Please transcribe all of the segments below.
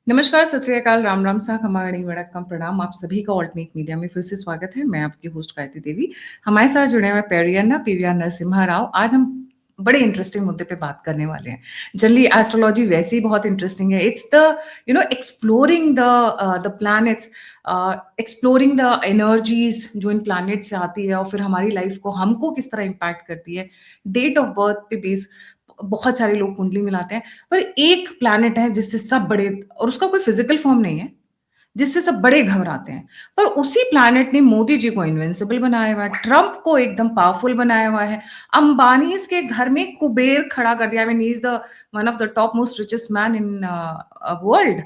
नमस्कार, सत श्री अकाल, राम राम सा, खमागणी वड़क्कम प्रणाम। आप सभी का ऑल्टरनेट मीडिया में फिर से स्वागत है। मैं आपकी होस्ट गायत्री देवी। हमारे साथ जुड़े हुए पीवीआर नरसिम्हा राव। आज हम बड़े इंटरेस्टिंग मुद्दे पे बात करने वाले हैं। जनरली एस्ट्रोलॉजी वैसे ही बहुत इंटरेस्टिंग है। It's the exploring the planets, exploring the energies जो इन प्लैनेट से आती है और फिर हमारी लाइफ को हमको किस तरह इम्पैक्ट करती है। डेट ऑफ बर्थ पे बेस बहुत सारे लोग कुंडली मिलाते हैं, पर एक प्लैनेट है जिससे सब बड़े, और उसका कोई फिजिकल फॉर्म नहीं है, जिससे सब बड़े घबराते हैं। पर उसी प्लैनेट ने मोदी जी को इनविंसिबल बनाया हुआ है, ट्रंप को एकदम पावरफुल बनाया हुआ है, अंबानी के घर में कुबेर खड़ा कर दिया। I mean he is the one of the top most richest man in world.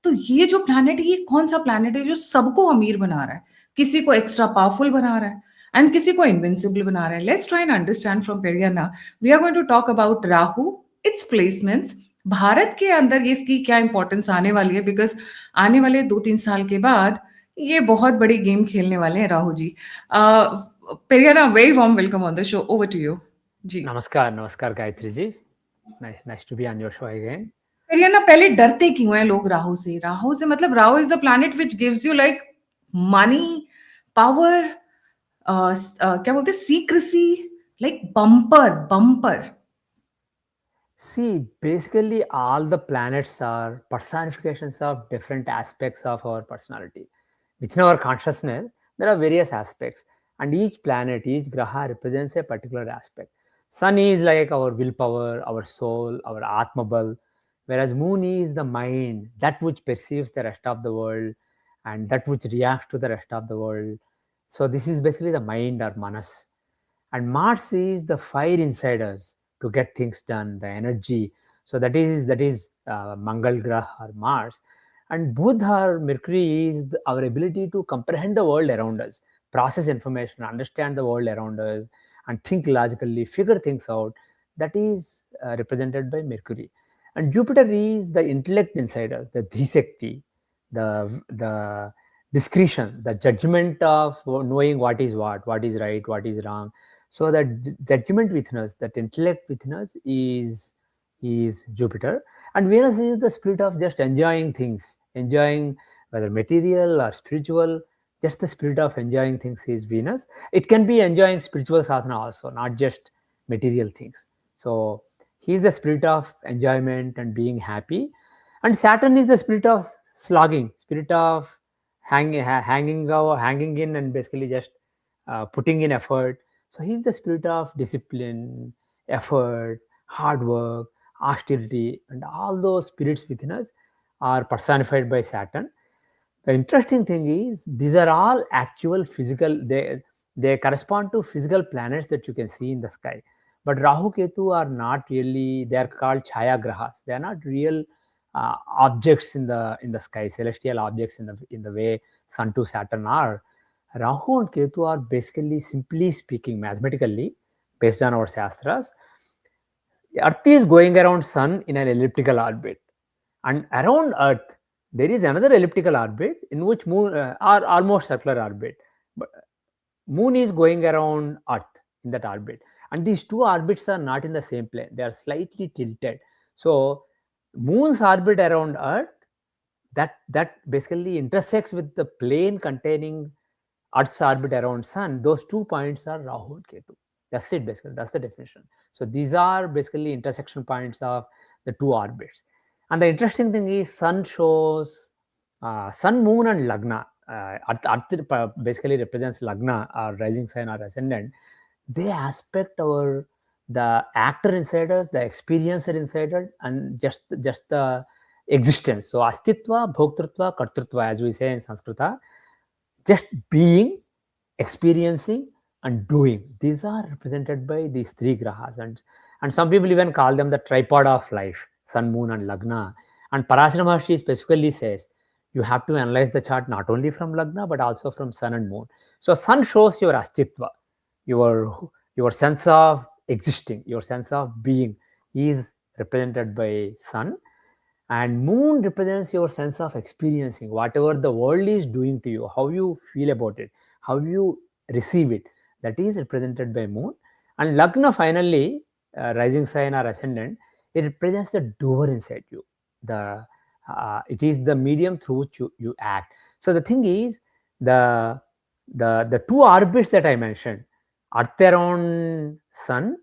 तो ये जो प्लैनेट है, ये कौन सा प्लैनेट है जो सबको अमीर बना रहा है, किसी को एक्स्ट्रा पावरफुल बना रहा है एंड किसी को इनविंसिबल बना रहा है? Let's try and understand from Periana. We are going to talk about Rahu, it's placements, Bharat के अंदर ये इसकी क्या इंपॉर्टेंस आने वाली है, बिकॉज आने वाले 2-3 साल के बाद ये बहुत बड़ी गेम खेलने वाले हैं Rahu ji. Periana, very warm welcome on the show, over to you ji. नमस्कार Gayatri ji, nice to be on your show again. Periana, पहले डरते क्यों हैं लोग राहु से? राहु से मतलब Rahu is the planet which gives you like money, power, क्या बोलते हैं, secrecy, like bumper bumper. See, basically all the planets are personifications of different aspects of our personality. Within our consciousness, there are various aspects, and each planet, each graha represents a particular aspect. Sun is like our willpower, our soul, our atmabal, whereas moon is the mind, that which perceives the rest of the world and that which reacts to the rest of the world. So this is basically the mind or manas. And Mars is the fire inside us to get things done, the energy. So that is Mangal Grah or Mars. And Buddha or Mercury is our ability to comprehend the world around us, process information, understand the world around us, and think logically, figure things out. That is represented by Mercury. And Jupiter is the intellect inside us, the Dhisekti, the discretion, the judgment of knowing what is right, what is wrong. So that judgment within us, that intellect within us is Jupiter. And Venus is the spirit of just enjoying things, enjoying whether material or spiritual. Just the spirit of enjoying things is Venus. It can be enjoying spiritual sadhana also, not just material things. So he is the spirit of enjoyment and being happy. And Saturn is the spirit of slogging, spirit of hanging in and basically just putting in effort. So he's the spirit of discipline, effort, hard work, austerity, and all those spirits within us are personified by Saturn. The interesting thing is these are all actual physical, they correspond to physical planets that you can see in the sky. But Rahu Ketu are not really, they are called Chaya Grahas. They are not real objects in the sky, celestial objects in the way Sun to Saturn are. Rahu and Ketu are basically, simply speaking, mathematically, based on our Shastras, Earth is going around Sun in an elliptical orbit. And around Earth, there is another elliptical orbit in which Moon are almost circular orbit. But Moon is going around Earth in that orbit. And these two orbits are not in the same plane. They are slightly tilted. So Moon's orbit around Earth, that basically intersects with the plane containing Earth's orbit around Sun. Those 2 points are Rahu and Ketu. That's it, basically. That's the definition. So these are basically intersection points of the two orbits. And the interesting thing is Sun shows Sun, Moon, and Lagna. Earth basically represents Lagna, or rising sign or ascendant. They aspect the actor inside us, the experiencer inside us, and just the existence. So astitva, bhoktrutva, kartrutva, as we say in Sanskrita, just being, experiencing, and doing. These are represented by these three grahas, and some people even call them the tripod of life: Sun, Moon, and Lagna. And Parashara Maharshi specifically says you have to analyze the chart not only from Lagna but also from Sun and Moon. So Sun shows your astitva, your sense of existing, your sense of being is represented by Sun. And Moon represents your sense of experiencing whatever the world is doing to you, how you feel about it, how you receive it. That is represented by Moon. And Lagna, finally, rising sign or ascendant, it represents the doer inside you, the It is the medium through which you act. So the thing is, the the two orbits that I mentioned, Earth around Sun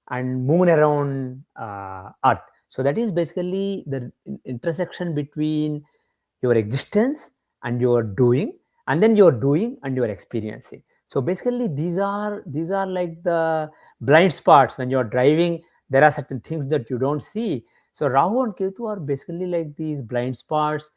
and Moon around Earth. So that is basically the intersection between your existence and your doing, and then your doing and your experiencing. So basically, these are like the blind spots. When you're driving, there are certain things that you don't see. So Rahu and Ketu are basically like these blind spots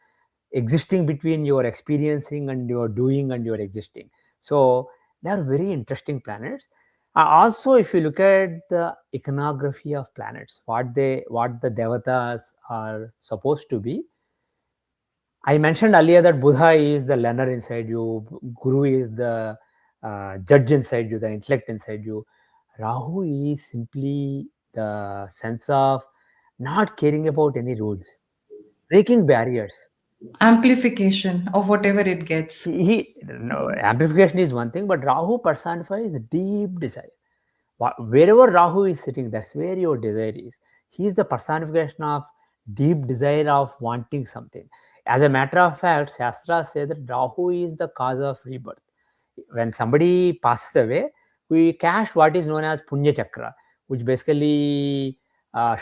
existing between your experiencing and your doing and your existing. So they are very interesting planets. Also, if you look at the iconography of planets, what the devatas are supposed to be, I mentioned earlier that Buddha is the learner inside you, Guru is the judge inside you, the intellect inside you. Rahu is simply the sense of not caring about any rules, breaking barriers. Amplification of whatever it gets. No, amplification is one thing, but Rahu personifies deep desire. Wherever Rahu is sitting, that's where your desire is. He is the personification of deep desire of wanting something. As a matter of fact, Shastra says that Rahu is the cause of rebirth. When somebody passes away, we cash what is known as Punya Chakra, which basically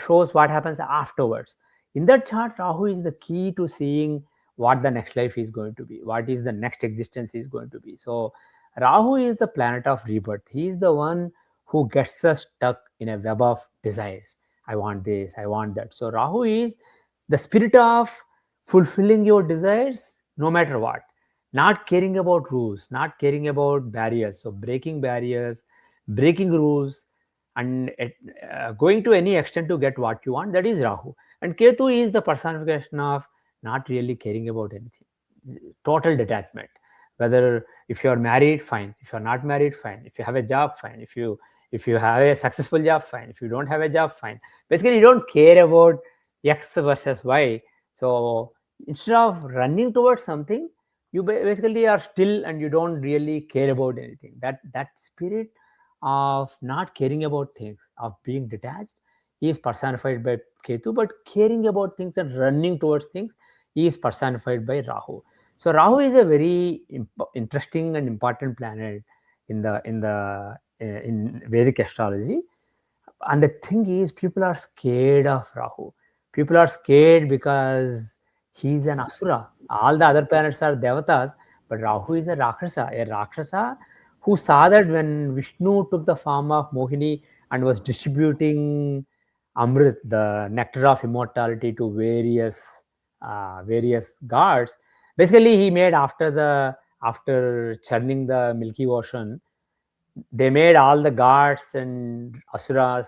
shows what happens afterwards. In that chart, Rahu is the key to seeing what the next life is going to be, what is the next existence is going to be. So Rahu is the planet of rebirth. He is the one who gets us stuck in a web of desires. I want this, I want that. So Rahu is the spirit of fulfilling your desires no matter what, not caring about rules, not caring about barriers. So breaking barriers, breaking rules, and going to any extent to get what you want, that is Rahu. And Ketu is the personification of not really caring about anything, total detachment. Whether if you are married, fine. If you are not married, fine. If you have a job, fine. If you have a successful job, fine. If you don't have a job, fine. Basically, you don't care about X versus Y. So instead of running towards something, you basically are still and you don't really care about anything. That spirit of not caring about things, of being detached, is personified by Ketu, but caring about things and running towards things is personified by Rahu. So Rahu is a very interesting and important planet in Vedic astrology. And the thing is, people are scared of Rahu. People are scared because he's an asura. All the other planets are devatas, but Rahu is a Rakshasa who saw that when Vishnu took the form of Mohini and was distributing Amrit, the nectar of immortality, to various gods. Basically, he made after churning the Milky Ocean, they made all the gods and asuras,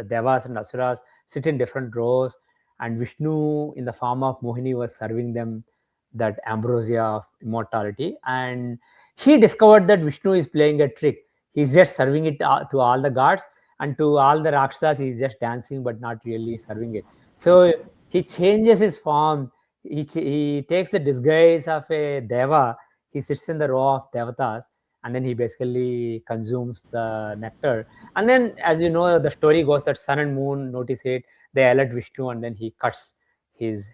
devas and asuras sit in different rows, and Vishnu in the form of Mohini was serving them that ambrosia of immortality. And he discovered that Vishnu is playing a trick. He's just serving it to all the gods, and to all the rakshasas he's just dancing but not really serving it. So he changes his form. He takes the disguise of a deva. He sits in the row of devatas, and then he basically consumes the nectar. And then, as you know, the story goes that sun and moon notice it, they alert Vishnu, and then he cuts his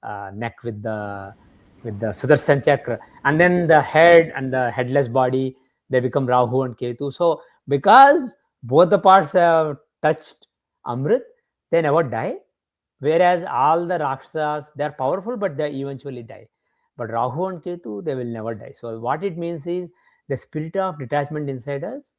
neck with the Sudarshan chakra. And then the head and the headless body, they become Rahu and Ketu. So because both the parts have touched Amrit, they never die. Whereas all the Rakshasas, they are powerful, but they eventually die. But Rahu and Ketu, they will never die. So what it means is, the spirit of detachment inside us,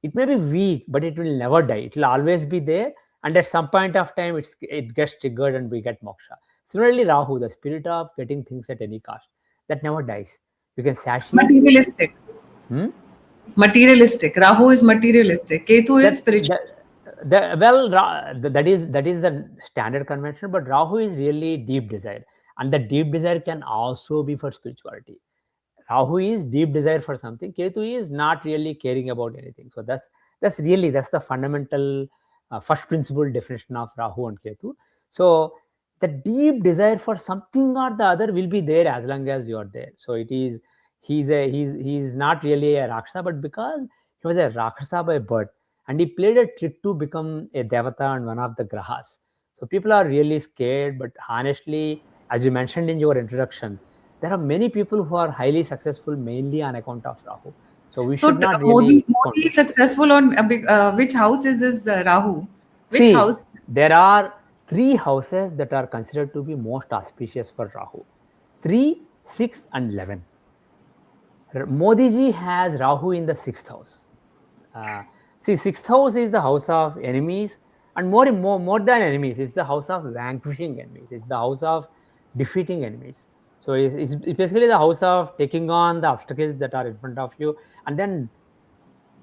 it may be weak, but it will never die. It will always be there. And at some point of time, it gets triggered and we get moksha. Similarly, Rahu, the spirit of getting things at any cost, that never dies. You can satiate it. Materialistic. Hmm? Materialistic. Rahu is materialistic. Ketu is that, spiritual. that is the standard convention, but Rahu is really deep desire, and the deep desire can also be for spirituality. Rahu is deep desire for something. Ketu is not really caring about anything. So that's the fundamental first principle definition of Rahu and Ketu. So the deep desire for something or the other will be there as long as you are there. So it is he's not really a Rakshasa, but because he was a Rakshasa by birth, and he played a trick to become a Devata and one of the Grahas. So people are really scared, but honestly, As you mentioned in your introduction, there are many people who are highly successful mainly on account of Rahu. So we So should not Modi, really count Modi it. is successful on which house is Rahu? Which See, house? there are three houses that are considered to be most auspicious for Rahu: 3, 6, and 11. Modi ji has Rahu in the sixth house. Uh, See, sixth house is the house of enemies, and more than enemies, it's the house of vanquishing enemies. It's the house of defeating enemies. So it's basically the house of taking on the obstacles that are in front of you and then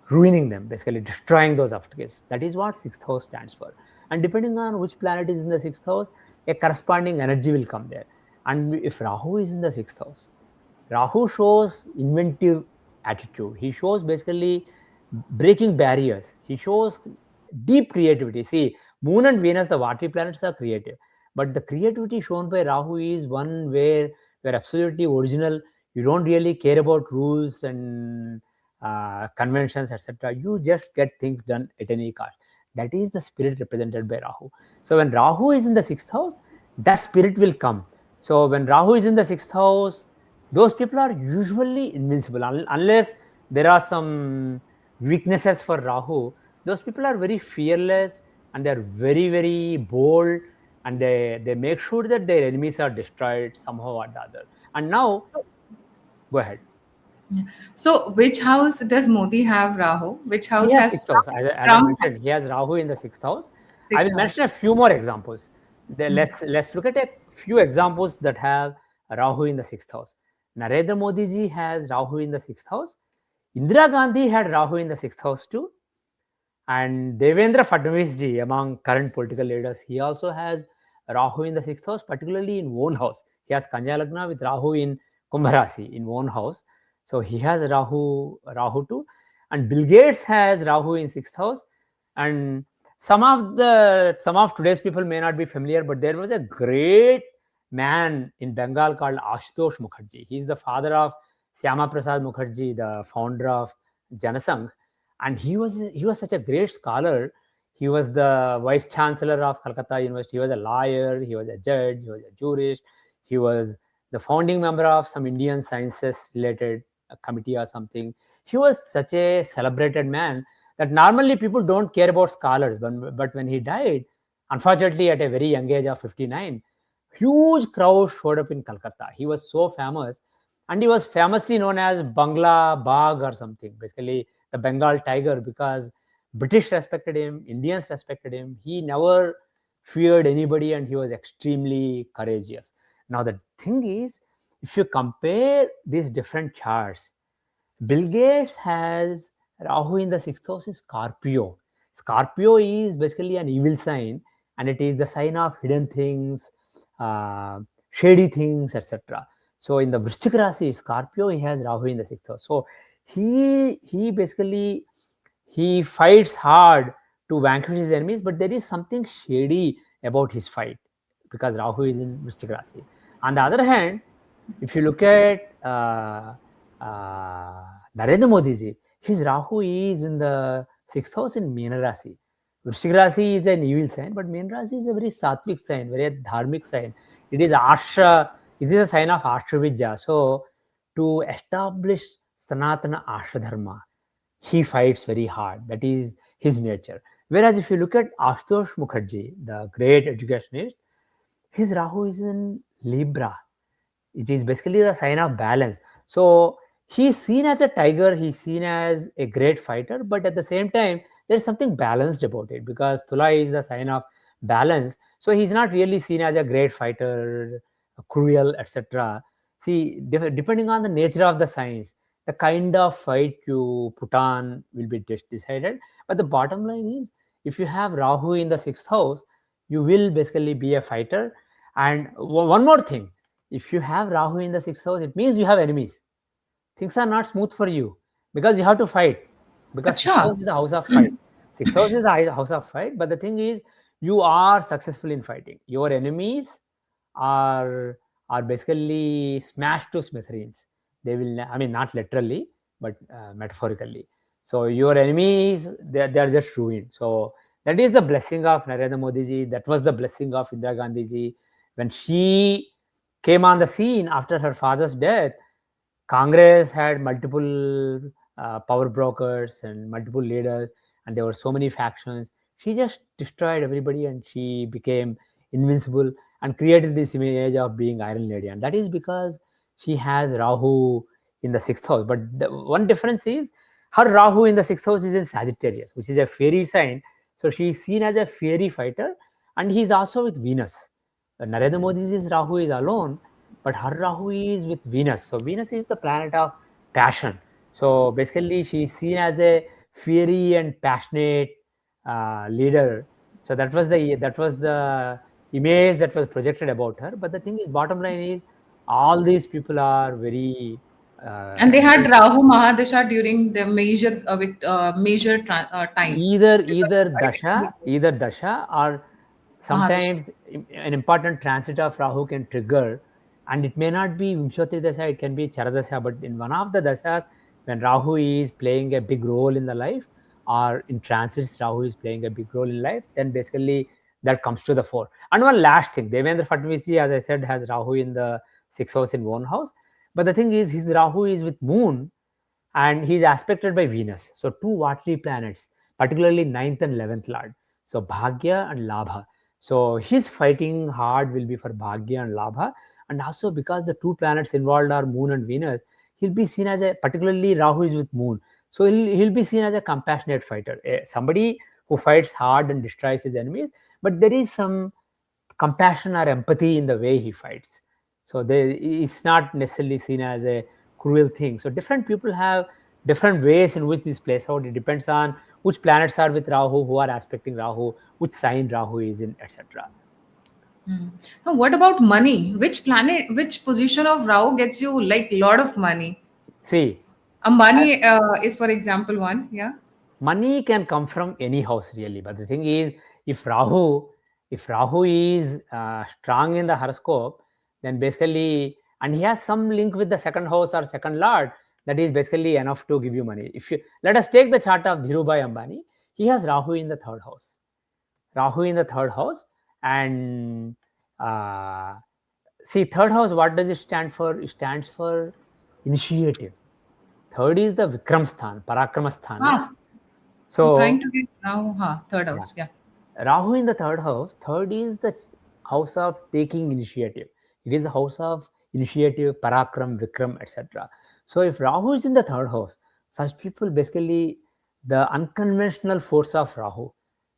ruining them, basically destroying those obstacles. That is what sixth house stands for. And depending on which planet is in the sixth house, a corresponding energy will come there. And if Rahu is in the sixth house, Rahu shows inventive attitude. He shows basically breaking barriers. He shows deep creativity. See, Moon and Venus, the watery planets, are creative, but the creativity shown by Rahu is one where you're absolutely original. You don't really care about rules and conventions, etc. You just get things done at any cost. That is the spirit represented by Rahu. So when Rahu is in the sixth house, that spirit will come. So when Rahu is in the sixth house, those people are usually invincible unless there are some weaknesses for Rahu. Those people are very fearless and they're very, very bold, and they make sure that their enemies are destroyed somehow or the other. And now, So, go ahead. so which house does Modi have Rahu? Which He house has has sixth house. As I Trump? mentioned, he has Rahu in the sixth house. I Sixth will house. mention a few more examples. Hmm. Let's look at a few examples that have Rahu in the sixth house. Narendra Modi ji has Rahu in the sixth house. Indira Gandhi had Rahu in the sixth house too. And Devendra Fadnavis ji, among current political leaders, he also has Rahu in the sixth house, particularly in own house. He has Kanya Lagna with Rahu in Kumbh Rasi in own house. So he has Rahu too. And Bill Gates has Rahu in sixth house. And some of today's people may not be familiar, but there was a great man in Bengal called Ashutosh Mukherjee. He is the father of Syama Prasad Mukherjee, the founder of Janasangh, and he was such a great scholar. He was the vice chancellor of Calcutta University. He was a lawyer, he was a judge, he was a jurist, he was the founding member of some Indian sciences related committee or something. He was such a celebrated man that normally people don't care about scholars, but when he died, unfortunately at a very young age of 59, huge crowd showed up in Calcutta. He was so famous, and he was famously known as Bangla Bagh or something, basically the Bengal tiger, because British respected him, Indians respected him. He never feared anybody, and he was extremely courageous. Now the thing is, if you compare these different charts, Bill Gates has Rahu in the sixth house in Scorpio. Scorpio is basically an evil sign, and it is the sign of hidden things, uh, shady things, etc. So in the Vrishchik Rasi, Scorpio, he has Rahu in the sixth house. So he basically he fights hard to vanquish his enemies, but there is something shady about his fight because Rahu is in Vrishchik Rasi. On the other hand, if you look at Narendra Modi ji, his Rahu is in the sixth house in Meena Rasi. Vrishchik Rasi is an evil sign, but Meena Rasi is a very sattvic sign, very dharmic sign. It is Ashra, it is a sign of Ashtravidya. So, to establish Sanatana Ashra Dharma, he fights very hard. That is his nature. Whereas if you look at Ashutosh Mukherjee, the great educationist, his Rahu is in Libra. It is basically the sign of balance. So he's seen as a tiger, he's seen as a great fighter, but at the same time, there's something balanced about it because Tula is the sign of balance. So he's not really seen as a great fighter, cruel, etc. See, depending on the nature of the signs, the kind of fight you put on will be decided. But the bottom line is, if you have Rahu in the sixth house, you will basically be a fighter. And one more thing, if you have Rahu in the sixth house, it means you have enemies. Things are not smooth for you because you have to fight. Because sixth Acha. house is the house of fight. Sixth house is the house of fight. But the thing is, you are successful in fighting. Your enemies are are basically smashed to smithereens. They will, I mean, not literally, but metaphorically. So your enemies, they are just ruined. So that is the blessing of Narendra Modi ji. That was the blessing of Indira Gandhi ji when she came on the scene after her father's death. Congress had multiple power brokers and multiple leaders, and there were so many factions. She just destroyed everybody, and she became invincible and created this image of being Iron Lady. And that is because she has Rahu in the sixth house. But the one difference is her Rahu in the sixth house is in Sagittarius, which is a fairy sign. So she is seen as a fairy fighter, and he is also with Venus. Narendra Modi's Rahu is alone, but her Rahu is with Venus. So Venus is the planet of passion. So basically, she is seen as a fiery and passionate leader. So that was the image that was projected about her. But the thing is, bottom line is, all these people are very And they had Rahu Mahadasha during the major time. either Because dasha or Mahadasha. sometimes an important transit of Rahu can trigger, and it may not be Vimshoti Dasha, it can be Charadasha, but in one of the dashas, when Rahu is playing a big role in the life, or in transits, Rahu is playing a big role in life, then basically that comes to the fore. And one last thing, Devendra Fadnavis ji, as I said, has Rahu in the sixth house in one house, but the thing is, his Rahu is with Moon, and he's aspected by Venus. So two watery planets, particularly ninth and 11th Lord. So Bhagya and Labha. So his fighting hard will be for Bhagya and Labha. And also because the two planets involved are Moon and Venus, he'll be seen as a, particularly Rahu is with Moon. So he'll be seen as a compassionate fighter, somebody who fights hard and destroys his enemies. But there is some compassion or empathy in the way he fights. So it's not necessarily seen as a cruel thing. So different people have different ways in which this plays out. It depends on which planets are with Rahu, who are aspecting Rahu, which sign Rahu is in, etc. Now, what about money? Which position of Rahu gets you like lot of money? See, Ambani is, for example, one. Yeah. money can come from any house really, but the thing is, if rahu if Rahu is strong in the horoscope, then basically, and he has some link with the second house or second lord, that is basically enough to give you money. If you let us take the chart of Dhirubhai Ambani, he has Rahu in the third house. Rahu in the third house, and uh, see, third house, what does it stand for? It stands for initiative. Third is the Vikram Sthan, Parakrama Sthana. Ah, I'm trying So to get Rahu. Third yeah, house. Yeah. Rahu in the third house. Third is the house of taking initiative. It is the house of initiative, parakram, vikram, etc. So if Rahu is in the third house, such people basically, the unconventional force of Rahu,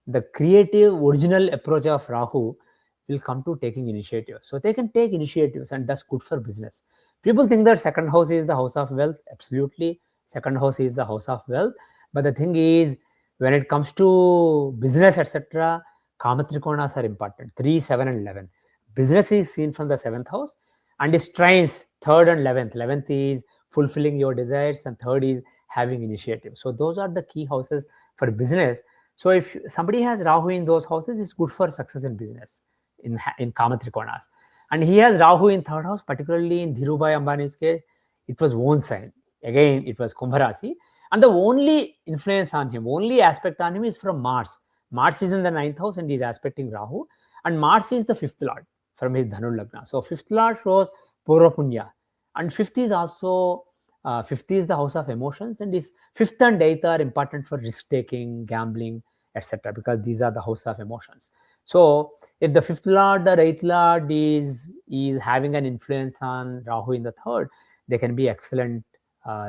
the creative, original approach of Rahu will come to taking initiative. So they can take initiatives, and that's good for business. People think that second house is the house of wealth. Absolutely, second house is the house of wealth. But the thing is, when it comes to business, etc., Kamatrikonas are important. 3, 7, and 11. Business is seen from the seventh house, and it strains third and 11th. 11th is fulfilling your desires, and third is having initiative. So those are the key houses for business. So if somebody has Rahu in those houses, it's good for success in business in Kamatrikonas. And he has Rahu in third house, particularly in Dhirubhai Ambani's case, it was own sign. Again, it was Kumbha Rasi. And the only influence on him, only aspect on him is from Mars. Mars is in the ninth house and he is aspecting Rahu. And Mars is the fifth lord from his Dhanu Lagna. So fifth lord shows Purva Punya. And fifth is also, fifth is the house of emotions. And is fifth and eighth are important for risk taking, gambling, etc. Because these are the house of emotions. So if the fifth lord or eighth lord is having an influence on Rahu in the third, they can be excellent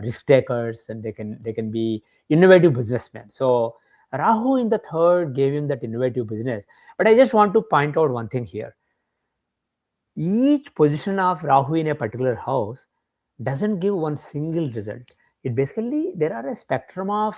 risk takers, and they can be innovative businessmen. So Rahu in the third gave him that innovative business. But I just want to point out one thing here. Each position of Rahu in a particular house doesn't give one single result. It basically, there are a spectrum of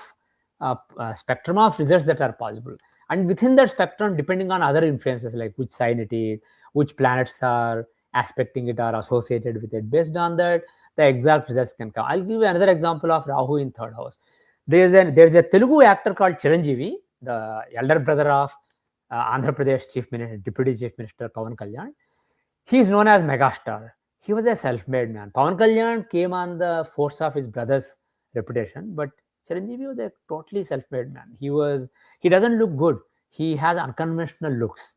results that are possible, and within that spectrum, depending on other influences like which sign it is, which planets are aspecting it or associated with it, based on that, the exact results can come. I'll give you another example of Rahu in third house. There's a Telugu actor called Chiranjeevi, the elder brother of Andhra Pradesh Chief Minister, Deputy Chief Minister Pawan Kalyan. He is known as megastar. He was a self-made man. Pawan Kalyan came on the force of his brother's reputation, but Chiranjeevi was a totally self-made man. He doesn't look good. He has unconventional looks,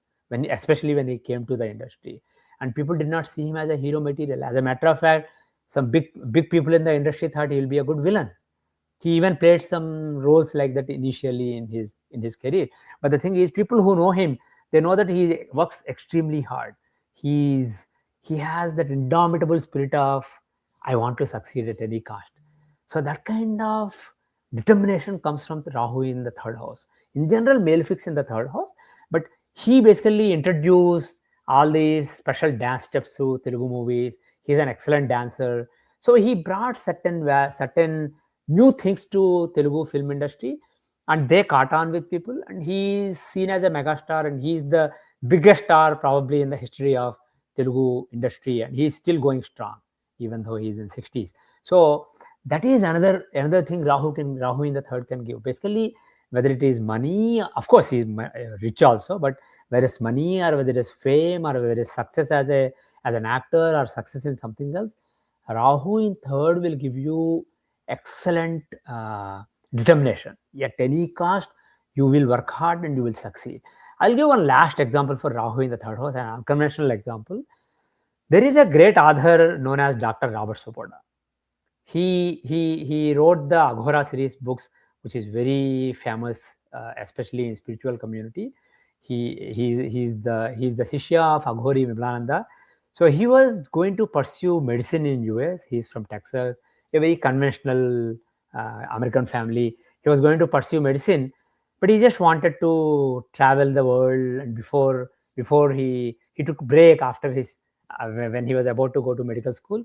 especially when he came to the industry. and people did not see him as a hero material. As a matter of fact, some big people in the industry thought he will be a good villain. He even played some roles like that initially in his career. But the thing is, people who know him, they know that he works extremely hard. He has that indomitable spirit of, I want to succeed at any cost. So that kind of determination comes from the Rahu in the third house. In general, malefics in the third house, but he basically introduced all these special dance steps to Telugu movies. He's an excellent dancer. So he brought certain new things to Telugu film industry, and they caught on with people, and he's seen as a megastar, and he's the biggest star probably in the history of Telugu industry, and he's still going strong even though he's in 60s. So that is another thing Rahu in the third can give. Basically, whether it is money, of course he's rich also, but whether it's money or whether it's fame or whether it's success as an actor or success in something else, Rahu in third will give you excellent determination. At any cost, you will work hard and you will succeed. I'll give one last example for Rahu in the third house, an unconventional example. There is a great author known as Dr. Robert Sopoda. He wrote the Aghora series books, which is very famous, especially in spiritual community. He's the Shishya of Aghori Vimlananda. So he was going to pursue medicine in US. He's from Texas, a very conventional American family. He was going to pursue medicine, but he just wanted to travel the world. And before he took a break after his when he was about to go to medical school,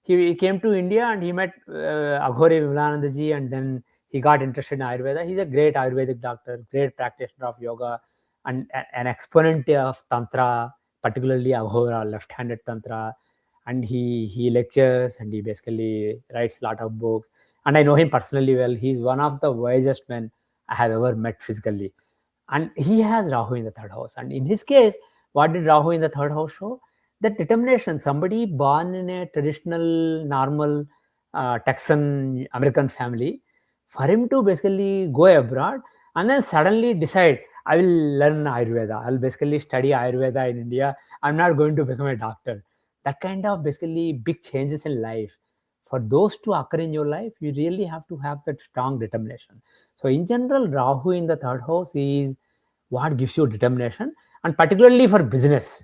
he came to India and he met Aghori Vimlanandaji, and then he got interested in Ayurveda. He's a great Ayurvedic doctor, great practitioner of yoga, and an exponent of Tantra, particularly Aghora, left-handed Tantra. And he lectures and he basically writes a lot of books. And I know him personally well. He's one of the wisest men I have ever met physically. And he has Rahu in the third house. And in his case, what did Rahu in the third house show? That determination. Somebody born in a traditional, normal Texan American family, for him to basically go abroad and then suddenly decide, I will learn Ayurveda. I'll basically study Ayurveda in India. I'm not going to become a doctor. That kind of basically big changes in life, for those to occur in your life, you really have to have that strong determination. So in general, Rahu in the third house is what gives you determination, and particularly for business.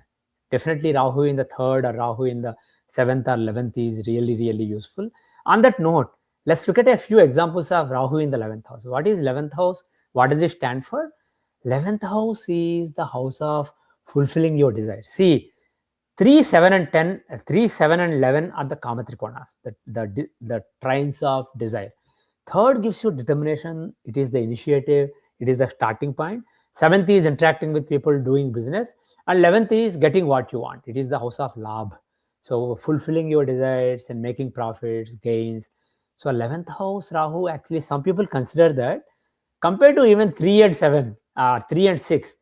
Definitely Rahu in the third or Rahu in the 7th or 11th is really useful. On that note, let's look at a few examples of Rahu in the 11th house. What is 11th house? What does it stand for? 11th house is the house of fulfilling your desires. See, 3, 7 and 10, 3, 7 and 11 are the Kama Trikonas, the trines of desire. Third gives you determination. It is the initiative. It is the starting point. 7th is interacting with people, doing business. And 11th is getting what you want. It is the house of Labh. So fulfilling your desires and making profits, gains. So 11th house, Rahu, actually some people consider that compared to even 3 and 7, 3 and 6,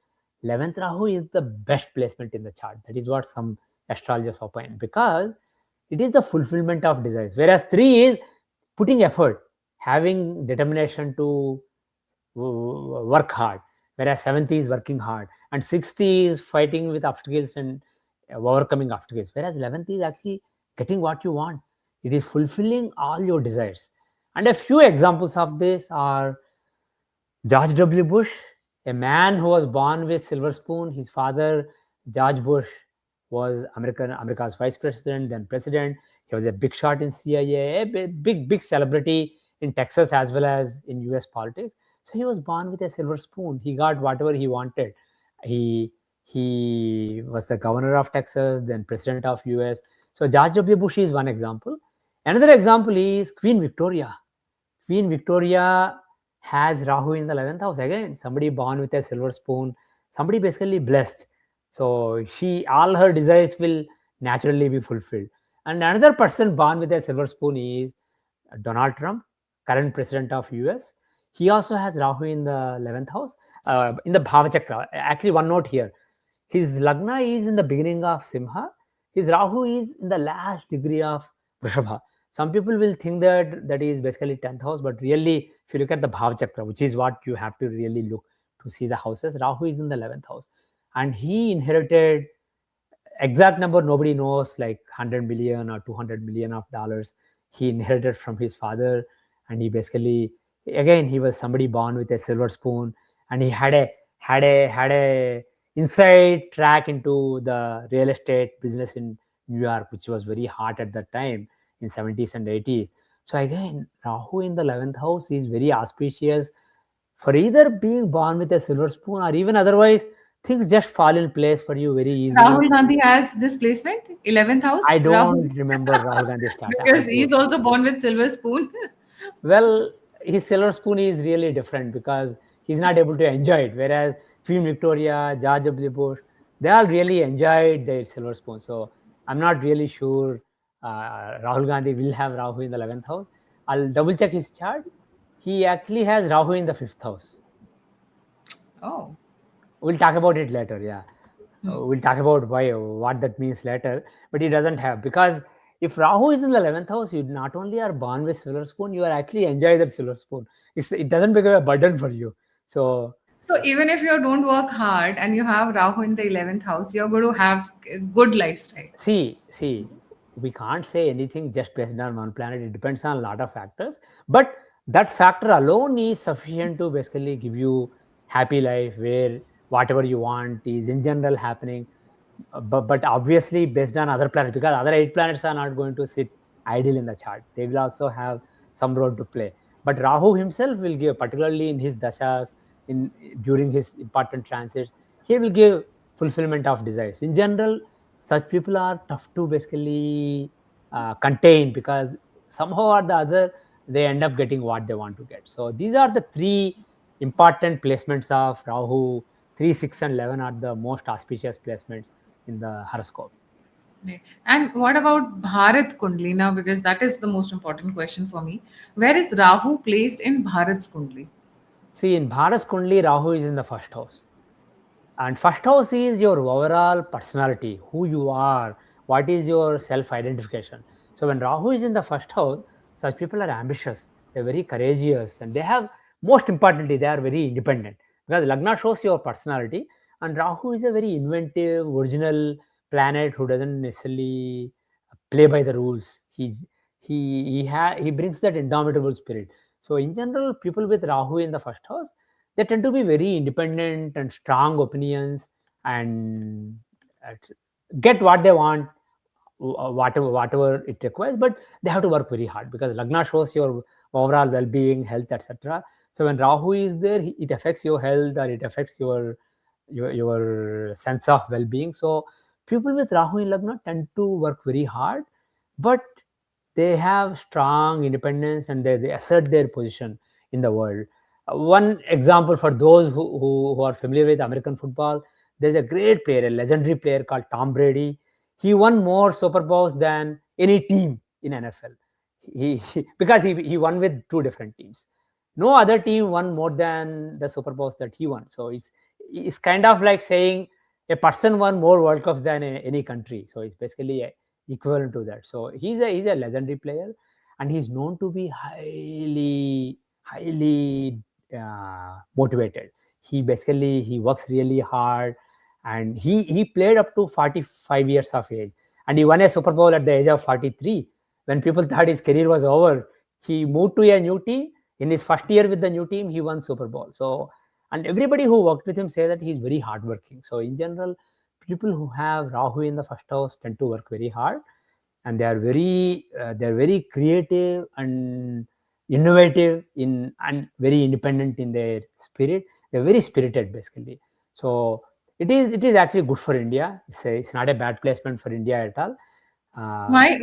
11th Rahu is the best placement in the chart. That is what some astrologers opine, because it is the fulfillment of desires. Whereas 3 is putting effort, having determination to work hard. Whereas 7th is working hard. And 6th is fighting with obstacles and overcoming obstacles. Whereas 11th is actually getting what you want. It is fulfilling all your desires. And a few examples of this are George W. Bush, a man who was born with silver spoon. His father, George Bush, was America's vice president, then president. He was a big shot in CIA, a big celebrity in Texas as well as in US politics. So he was born with a silver spoon. He got whatever he wanted. He was the governor of Texas, then president of US. So George W. Bush is one example. Another example is Queen Victoria. Queen Victoria has Rahu in the 11th house. Again, somebody born with a silver spoon, somebody basically blessed. So all her desires will naturally be fulfilled. And another person born with a silver spoon is Donald Trump, current president of US. He also has Rahu in the 11th house, in the Bhava Chakra. Actually, one note here. His Lagna is in the beginning of Simha. His Rahu is in the last degree of Vrishabha. Some people will think that is basically 10th house, but really, if you look at the Bhava Chakra, which is what you have to really look to see the houses, Rahu is in the 11th house. And he inherited exact number nobody knows, like 100 million or 200 million of dollars he inherited from his father. And he basically, again, he was somebody born with a silver spoon, and he had a inside track into the real estate business in New York, which was very hot at that time in 70s and 80s. So again, Rahu in the 11th house is very auspicious for either being born with a silver spoon, or even otherwise things just fall in place for you very easily. Rahul Gandhi has this placement, 11th house, I Rahul, don't remember Rahul Gandhi's chart. I because have to. he's also born with silver spoon. Well, his silver spoon is really different because he's not able to enjoy it. Whereas Queen Victoria, George W. Bush, they all really enjoyed their silver spoon. So I'm not really sure Rahul Gandhi will have Rahu in the 11th house. I'll double check his chart. He actually has Rahu in the 5th house. Oh. We'll talk about it later. Yeah. Hmm. We'll talk about what that means later. But he doesn't have, because if Rahu is in the 11th house, you not only are born with silver spoon, you are actually enjoy that silver spoon. It doesn't become a burden for you. So So even if you don't work hard and you have Rahu in the 11th house, you're going to have a good lifestyle. see, we can't say anything just based on one planet. It depends on a lot of factors. But that factor alone is sufficient to basically give you happy life where whatever you want is in general happening. But obviously based on other planets, because other 8 planets are not going to sit idle in the chart. They will also have some role to play. But Rahu himself will give, particularly in his dashas, in during his important transits, he will give fulfillment of desires. In general, such people are tough to basically contain, because somehow or the other they end up getting what they want to get. So these are the three important placements of Rahu. 3, 6, and 11 are the most auspicious placements in the horoscope. Right. And what about Bharat Kundli now? Because that is the most important question for me. Where is Rahu placed in Bharat's Kundli? See, in Bharas Kundli, Rahu is in the first house. And first house is your overall personality, who you are, what is your self identification. So when Rahu is in the first house, such people are ambitious, they're very courageous, and they have, most importantly, they are very independent, because Lagna shows your personality. And Rahu is a very inventive, original planet who doesn't necessarily play by the rules. He brings that indomitable spirit. So in general, people with Rahu in the first house, they tend to be very independent and strong opinions, and uh, get what they want, whatever it requires. But they have to work very hard, because Lagna shows your overall well-being, health, etc. So when Rahu is there, it affects your health, or it affects your sense of well-being. So people with Rahu in Lagna tend to work very hard, but they have strong independence, and they assert their position in the world. One example for those who are familiar with American football, there's a great player, a legendary player called Tom Brady. He won more Super Bowls than any team in NFL. Because he won with two different teams. No other team won more than the Super Bowls that he won. So it's kind of like saying a person won more World Cups than any country. So it's basically equivalent to that. So he's a legendary player, and he's known to be highly motivated. He works really hard, and he played up to 45 years of age, and he won a Super Bowl at the age of 43. When people thought his career was over, he moved to a new team. In his first year with the new team, he won Super Bowl. So, and everybody who worked with him say that he's very hardworking. So in general, people who have Rahu in the first house tend to work very hard, and they're very creative and innovative and very independent in their spirit. They're very spirited basically. So it is actually good for India. It's not a bad placement for India at all. Why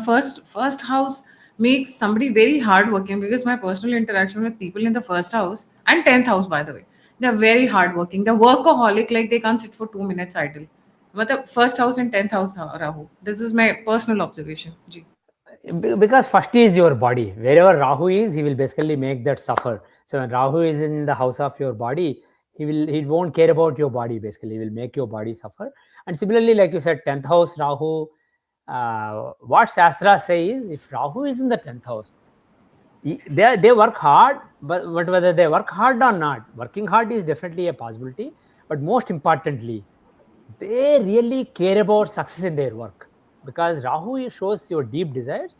first house makes somebody very hardworking? Because my personal interaction with people in the first house and 10th house, by the way, they're very hardworking. They're workaholic, like they can't sit for 2 minutes idle. But the first house and 10th house, Rahu. This is my personal observation. Ji. Because first is your body. Wherever Rahu is, he will basically make that suffer. So when Rahu is in the house of your body, he won't care about your body. Basically, he will make your body suffer. And similarly, like you said, 10th house Rahu. What Shastra says, if Rahu is in the 10th house, they work hard, but whether they work hard or not, working hard is definitely a possibility. But most importantly, they really care about success in their work, because Rahu shows your deep desires,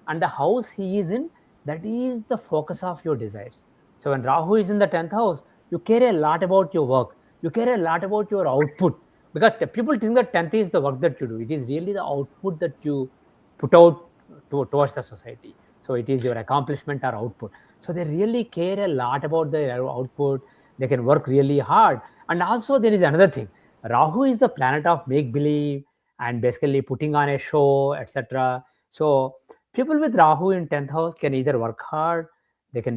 and the house he is in, that is the focus of your desires. So when Rahu is in the 10th house, you care a lot about your work, you care a lot about your output, because people think that 10th is the work that you do. It is really the output that you put out towards the society. So it is your accomplishment or output. So they really care a lot about their output. They can work really hard. And also there is another thing. Rahu is the planet of make believe and basically putting on a show, etc. So people with Rahu in 10th house can either work hard, they can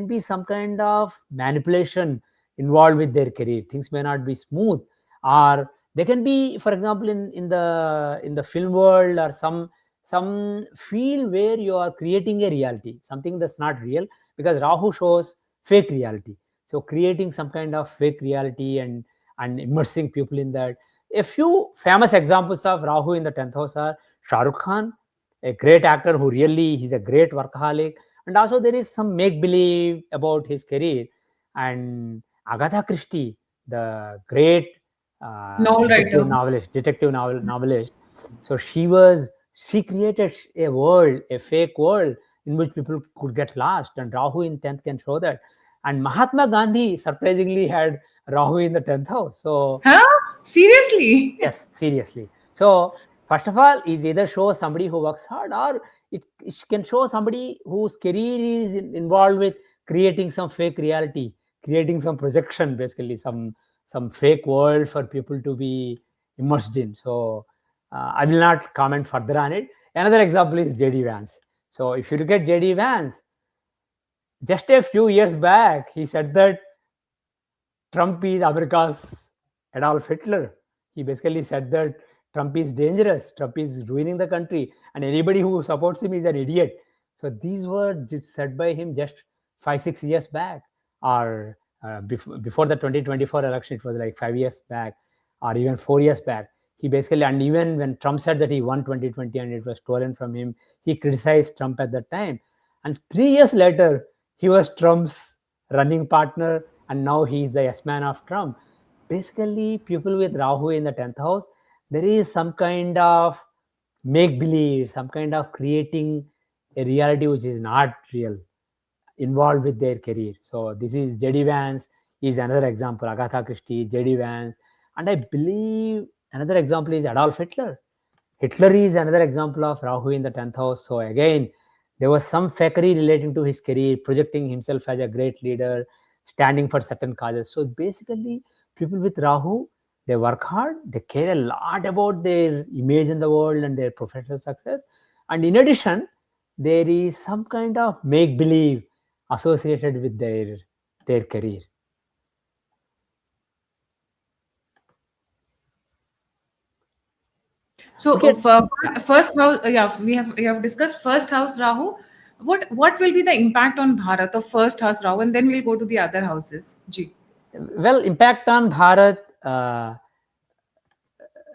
be some kind of manipulation involved with their career. Things may not be smooth, or they can be, for example, in the film world, or some field where you are creating a reality, something that's not real, because Rahu shows fake reality. So creating some kind of fake reality and immersing people in that. A few famous examples of Rahu in the 10th house are Shahrukh Khan, a great actor who really, he's a great workaholic. And also there is some make believe about his career. And Agatha Christie, the great Novel writer. novelist. So she created a world, a fake world in which people could get lost. And Rahu in 10th can show that. And Mahatma Gandhi surprisingly had Rahu in the 10th house. So Huh? Seriously? yes, seriously. So first of all, it either shows somebody who works hard, or it can show somebody whose career is involved with creating some fake reality, creating some projection, basically some fake world for people to be immersed in. So I will not comment further on it. Another example is JD Vance. So if you look at JD Vance, just a few years back, he said that Trump is America's Adolf Hitler. He basically said that Trump is dangerous, Trump is ruining the country, and anybody who supports him is an idiot. So these were just said by him just 5-6 years back, or before the 2024 election, it was like 5 years back, or even 4 years back. He basically, and even when Trump said that he won 2020 and it was stolen from him, he criticized Trump at that time. And 3 years later, he was Trump's running partner, and now he is the yes man of Trump. Basically, people with Rahu in the 10th house, there is some kind of make believe, some kind of creating a reality which is not real, involved with their career. So this is JD Vance is another example. Agatha Christie, JD Vance, and I believe another example is Adolf Hitler. Hitler is another example of Rahu in the 10th house. So again, there was some fakery relating to his career, projecting himself as a great leader, standing for certain causes. So basically, people with Rahu, they work hard, they care a lot about their image in the world and their professional success. And in addition, there is some kind of make believe associated with their career. So Okay. first house, yeah, we have discussed first house Rahu. What will be the impact on Bharat of first house Rahu, and then we'll go to the other houses. Ji. Well, impact on Bharat.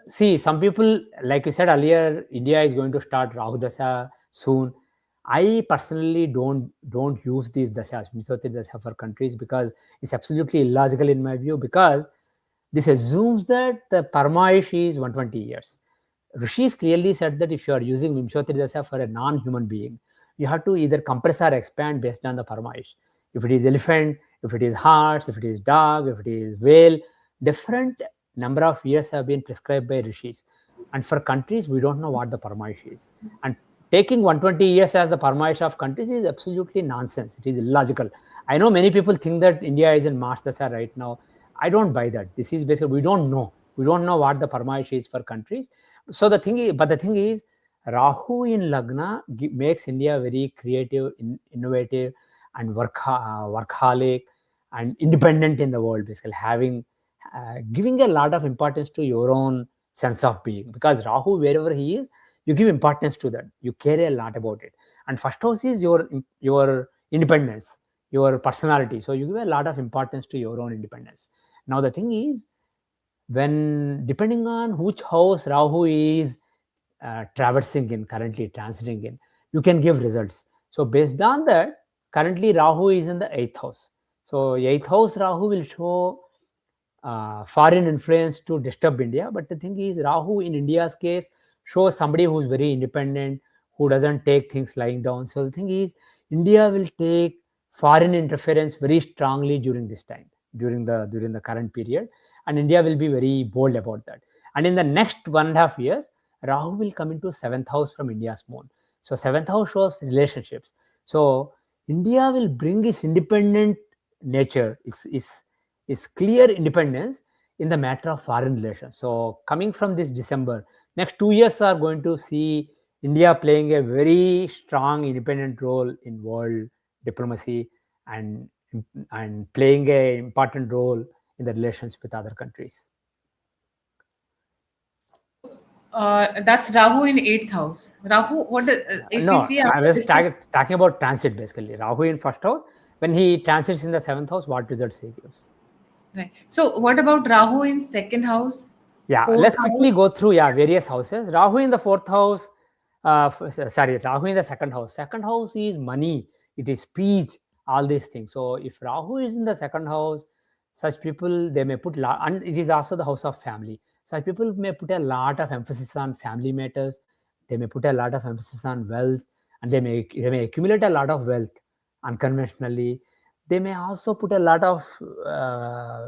See, some people, like you said earlier, India is going to start Rahu Dasha soon. I personally don't use these dashas, Misoti Dasha, for countries, because it's absolutely illogical in my view, because this assumes that the Parmaish is 120 years. Rishis clearly said that if you are using Vimshotri Dasha for a non-human being, you have to either compress or expand based on the Parmaish. If it is elephant, if it is horse, if it is dog, if it is whale, different number of years have been prescribed by Rishis. And for countries, we don't know what the Parmaish is. And taking 120 years as the Parmaish of countries is absolutely nonsense. It is illogical. I know many people think that India is in Mars Dasha right now. I don't buy that. This is basically, we don't know. We don't know what the Parmaish is for countries. So the thing is, Rahu in Lagna makes India very creative, innovative, and workaholic and independent in the world. Basically, giving a lot of importance to your own sense of being, because Rahu, wherever he is, you give importance to that. You care a lot about it. And first house is your independence, your personality. So you give a lot of importance to your own independence. Now the thing is, when depending on which house Rahu is traversing in, currently transiting in, you can give results. So based on that, currently Rahu is in the 8th house. So 8th house Rahu will show foreign influence to disturb India. But the thing is, Rahu in India's case shows somebody who's very independent, who doesn't take things lying down. So the thing is, India will take foreign interference very strongly during this time, during the current period, and India will be very bold about that. And in the next 1.5 years, Rahu will come into seventh house from India's moon. So seventh house shows relationships. So India will bring its independent nature, is clear independence in the matter of foreign relations. So coming from this December, next 2 years are going to see India playing a very strong independent role in world diplomacy, and playing a important role in the relations with other countries. That's Rahu in eighth house. Rahu, if we No, see I after was this, talking about transit basically. Rahu in first house, when he transits in the seventh house, what results he gives? right. So what about Rahu in second house, Yeah, fourth let's house? quickly go through various houses. Rahu in the fourth house, Rahu in the second house. Second house is money, it is speech, all these things. So if Rahu is in the second house, such people they may put and it is also the house of family. Such people may put a lot of emphasis on family matters. They may put a lot of emphasis on wealth, and they may accumulate a lot of wealth unconventionally. They may also put a lot of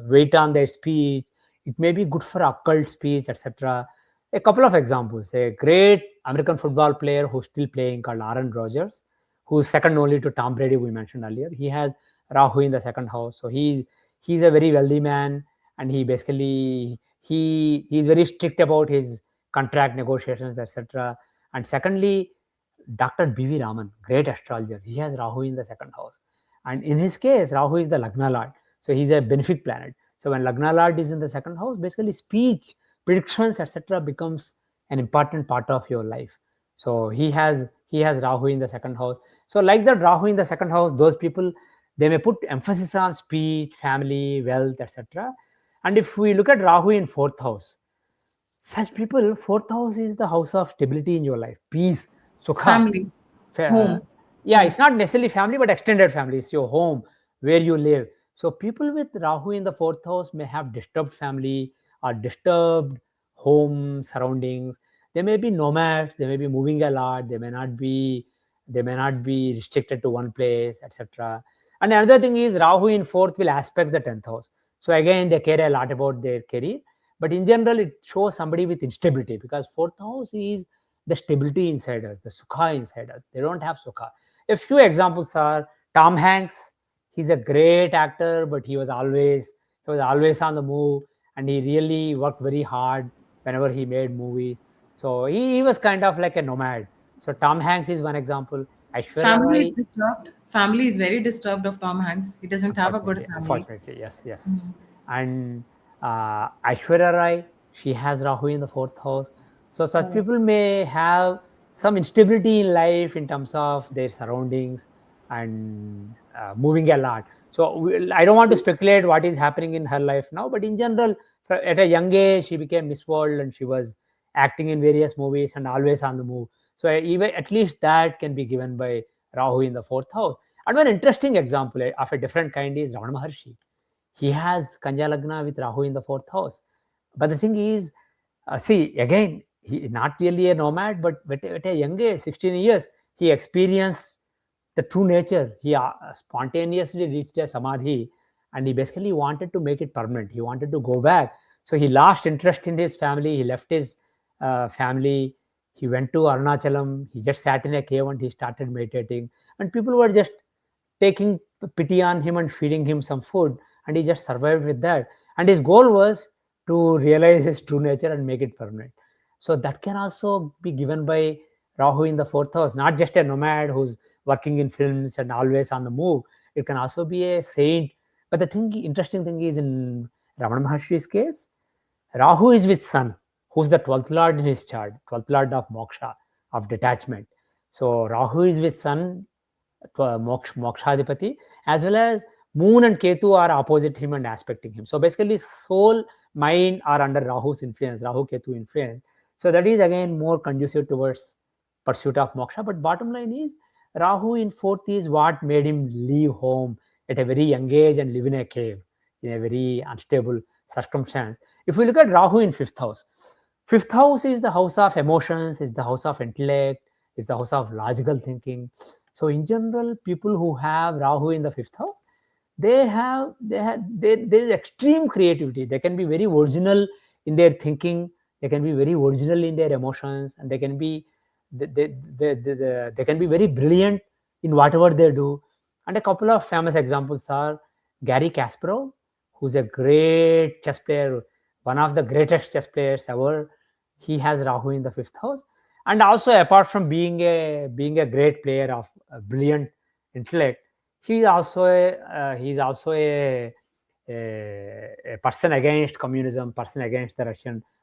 weight on their speech. It may be good for occult speech, etc. A couple of examples: a great American football player who's still playing called Aaron Rodgers, who's second only to Tom Brady, we mentioned earlier. He has Rahu in the second house, so he's a very wealthy man, and he basically he's very strict about his contract negotiations, etc. And secondly, Dr. B.V. Raman, great astrologer, he has Rahu in the second house. And in his case, Rahu is the Lagna Lord. So he's a benefic planet. So when Lagna Lord is in the second house, basically speech, predictions, etc., becomes an important part of your life. So he has Rahu in the second house. So like that, Rahu in the second house, those people, they may put emphasis on speech, family, wealth, etc. And if we look at Rahu in fourth house, such people, fourth house is the house of stability in your life, peace, sukha. Family, Fa- home. yeah, it's not necessarily family, but extended family. It's your home, where you live. So people with Rahu in the fourth house may have disturbed family or disturbed home surroundings. They may be nomads. They may be moving a lot. They may not be. They may not be restricted to one place, etc. And another thing is Rahu in fourth will aspect the 10th house. So again, they care a lot about their career. But in general, it shows somebody with instability, because fourth house is the stability inside us, the sukha inside us. They don't have sukha. A few examples are Tom Hanks. He's a great actor, but he was always on the move, and he really worked very hard whenever he made movies. So he was kind of like a nomad. So Tom Hanks is one example. Aishwarya Family is Rai, disturbed. Family is very disturbed of Tom Hanks. He doesn't have a good family. unfortunately, yes. And Aishwarya Rai, she has Rahu in the fourth house. So such Oh, people may have some instability in life in terms of their surroundings, and moving a lot. So I don't want to speculate what is happening in her life now, but in general, at a young age, she became Miss World, and she was acting in various movies and always on the move. So even at least that can be given by Rahu in the fourth house. And one interesting example of a different kind is Ramana Maharshi. He has Kanya Lagna with Rahu in the fourth house. But the thing is, see, again, he not really a nomad, but at a young age, 16 years, he experienced the true nature. He spontaneously reached a samadhi, and he basically wanted to make it permanent. He wanted to go back. So he lost interest in his family. He left his family. He went to Arunachalam. He just sat in a cave and he started meditating. And people were just taking pity on him and feeding him some food, and he just survived with that. And his goal was to realize his true nature and make it permanent. So that can also be given by Rahu in the fourth house, not just a nomad who's working in films and always on the move. It can also be a saint. But the interesting thing is, in Ramana Maharshi's case, Rahu is with Sun, who's the 12th lord in his chart, 12th lord of moksha, of detachment. So Rahu is with Sun, Mokshadipati, as well as Moon and Ketu are opposite him and aspecting him. So basically, soul, mind are under Rahu's influence, Rahu Ketu influence. So that is again more conducive towards pursuit of moksha. But bottom line is, Rahu in fourth is what made him leave home at a very young age and live in a cave, in a very unstable circumstance. If we look at Rahu in fifth house is the house of emotions, is the house of intellect, is the house of logical thinking. So in general, people who have Rahu in the fifth house, there is extreme creativity. They can be very original in their thinking, they can be very original in their emotions, and they can be very brilliant in whatever they do. And a couple of famous examples are Gary Kasparov, who's a great chess player, one of the greatest chess players ever. He has Rahu in the fifth house. And also, apart from being a great player of brilliant intellect, he's also a person against communism, person against the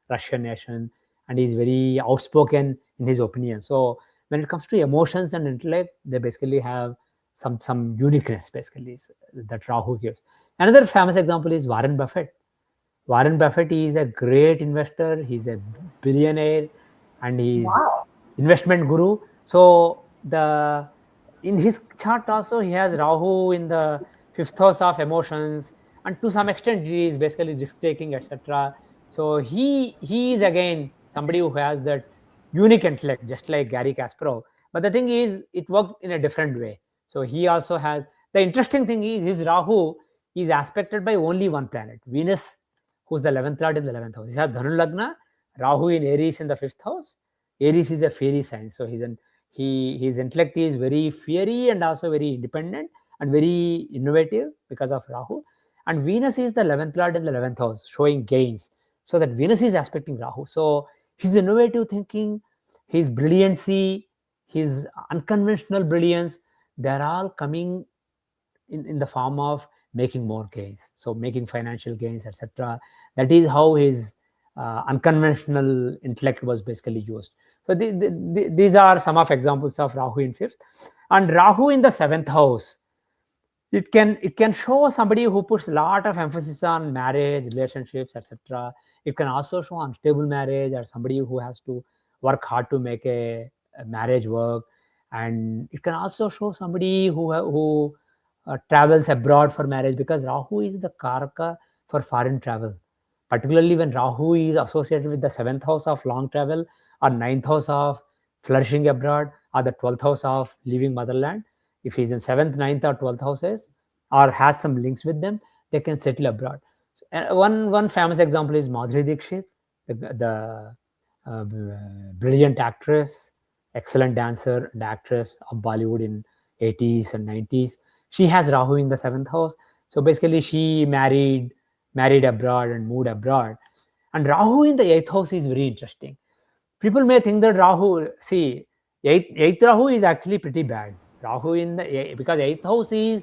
Russian nation, and he's very outspoken in his opinion. So when it comes to emotions and intellect, they basically have some uniqueness basically that Rahu gives. Another famous example is Warren Buffett. Warren Buffett is a great investor. He's a billionaire, and he's investment guru. So in his chart also he has Rahu in the fifth house of emotions, and to some extent he is basically risk taking, etc. So he is again somebody who has that unique intellect, just like Gary Kasparov. But the thing is, it worked in a different way. So he also has, the interesting thing is his Rahu is aspected by only one planet, Venus, who's the 11th lord in the 11th house. He has Dhanu Lagna, Rahu in Aries in the 5th house. Aries is a fiery sign, so his intellect is very fiery and also very independent and very innovative because of Rahu. And Venus is the 11th lord in the 11th house, showing gains. So that Venus is aspecting Rahu. So his innovative thinking, his brilliancy, his unconventional brilliance, they're all coming in the form of making more gains, so making financial gains, etc. That is how his unconventional intellect was basically used. So these are some of examples of Rahu in fifth. And Rahu in the seventh house, it can show somebody who puts a lot of emphasis on marriage, relationships, etc. It can also show unstable marriage, or somebody who has to work hard to make a marriage work. And it can also show somebody who travels abroad for marriage, because Rahu is the Karaka for foreign travel. Particularly when Rahu is associated with the 7th house of long travel, or 9th house of flourishing abroad, or the 12th house of leaving motherland. If he's in 7th, 9th, or 12th houses, or has some links with them, they can settle abroad. So, one famous example is Madhuri Dixit, the brilliant actress, excellent dancer and actress of Bollywood in 80s and 90s. She has Rahu in the 7th house. So basically she married abroad and moved abroad. And Rahu in the 8th house is very interesting. People may think that Rahu, see, 8th Rahu is actually pretty bad. Rahu because 8th house is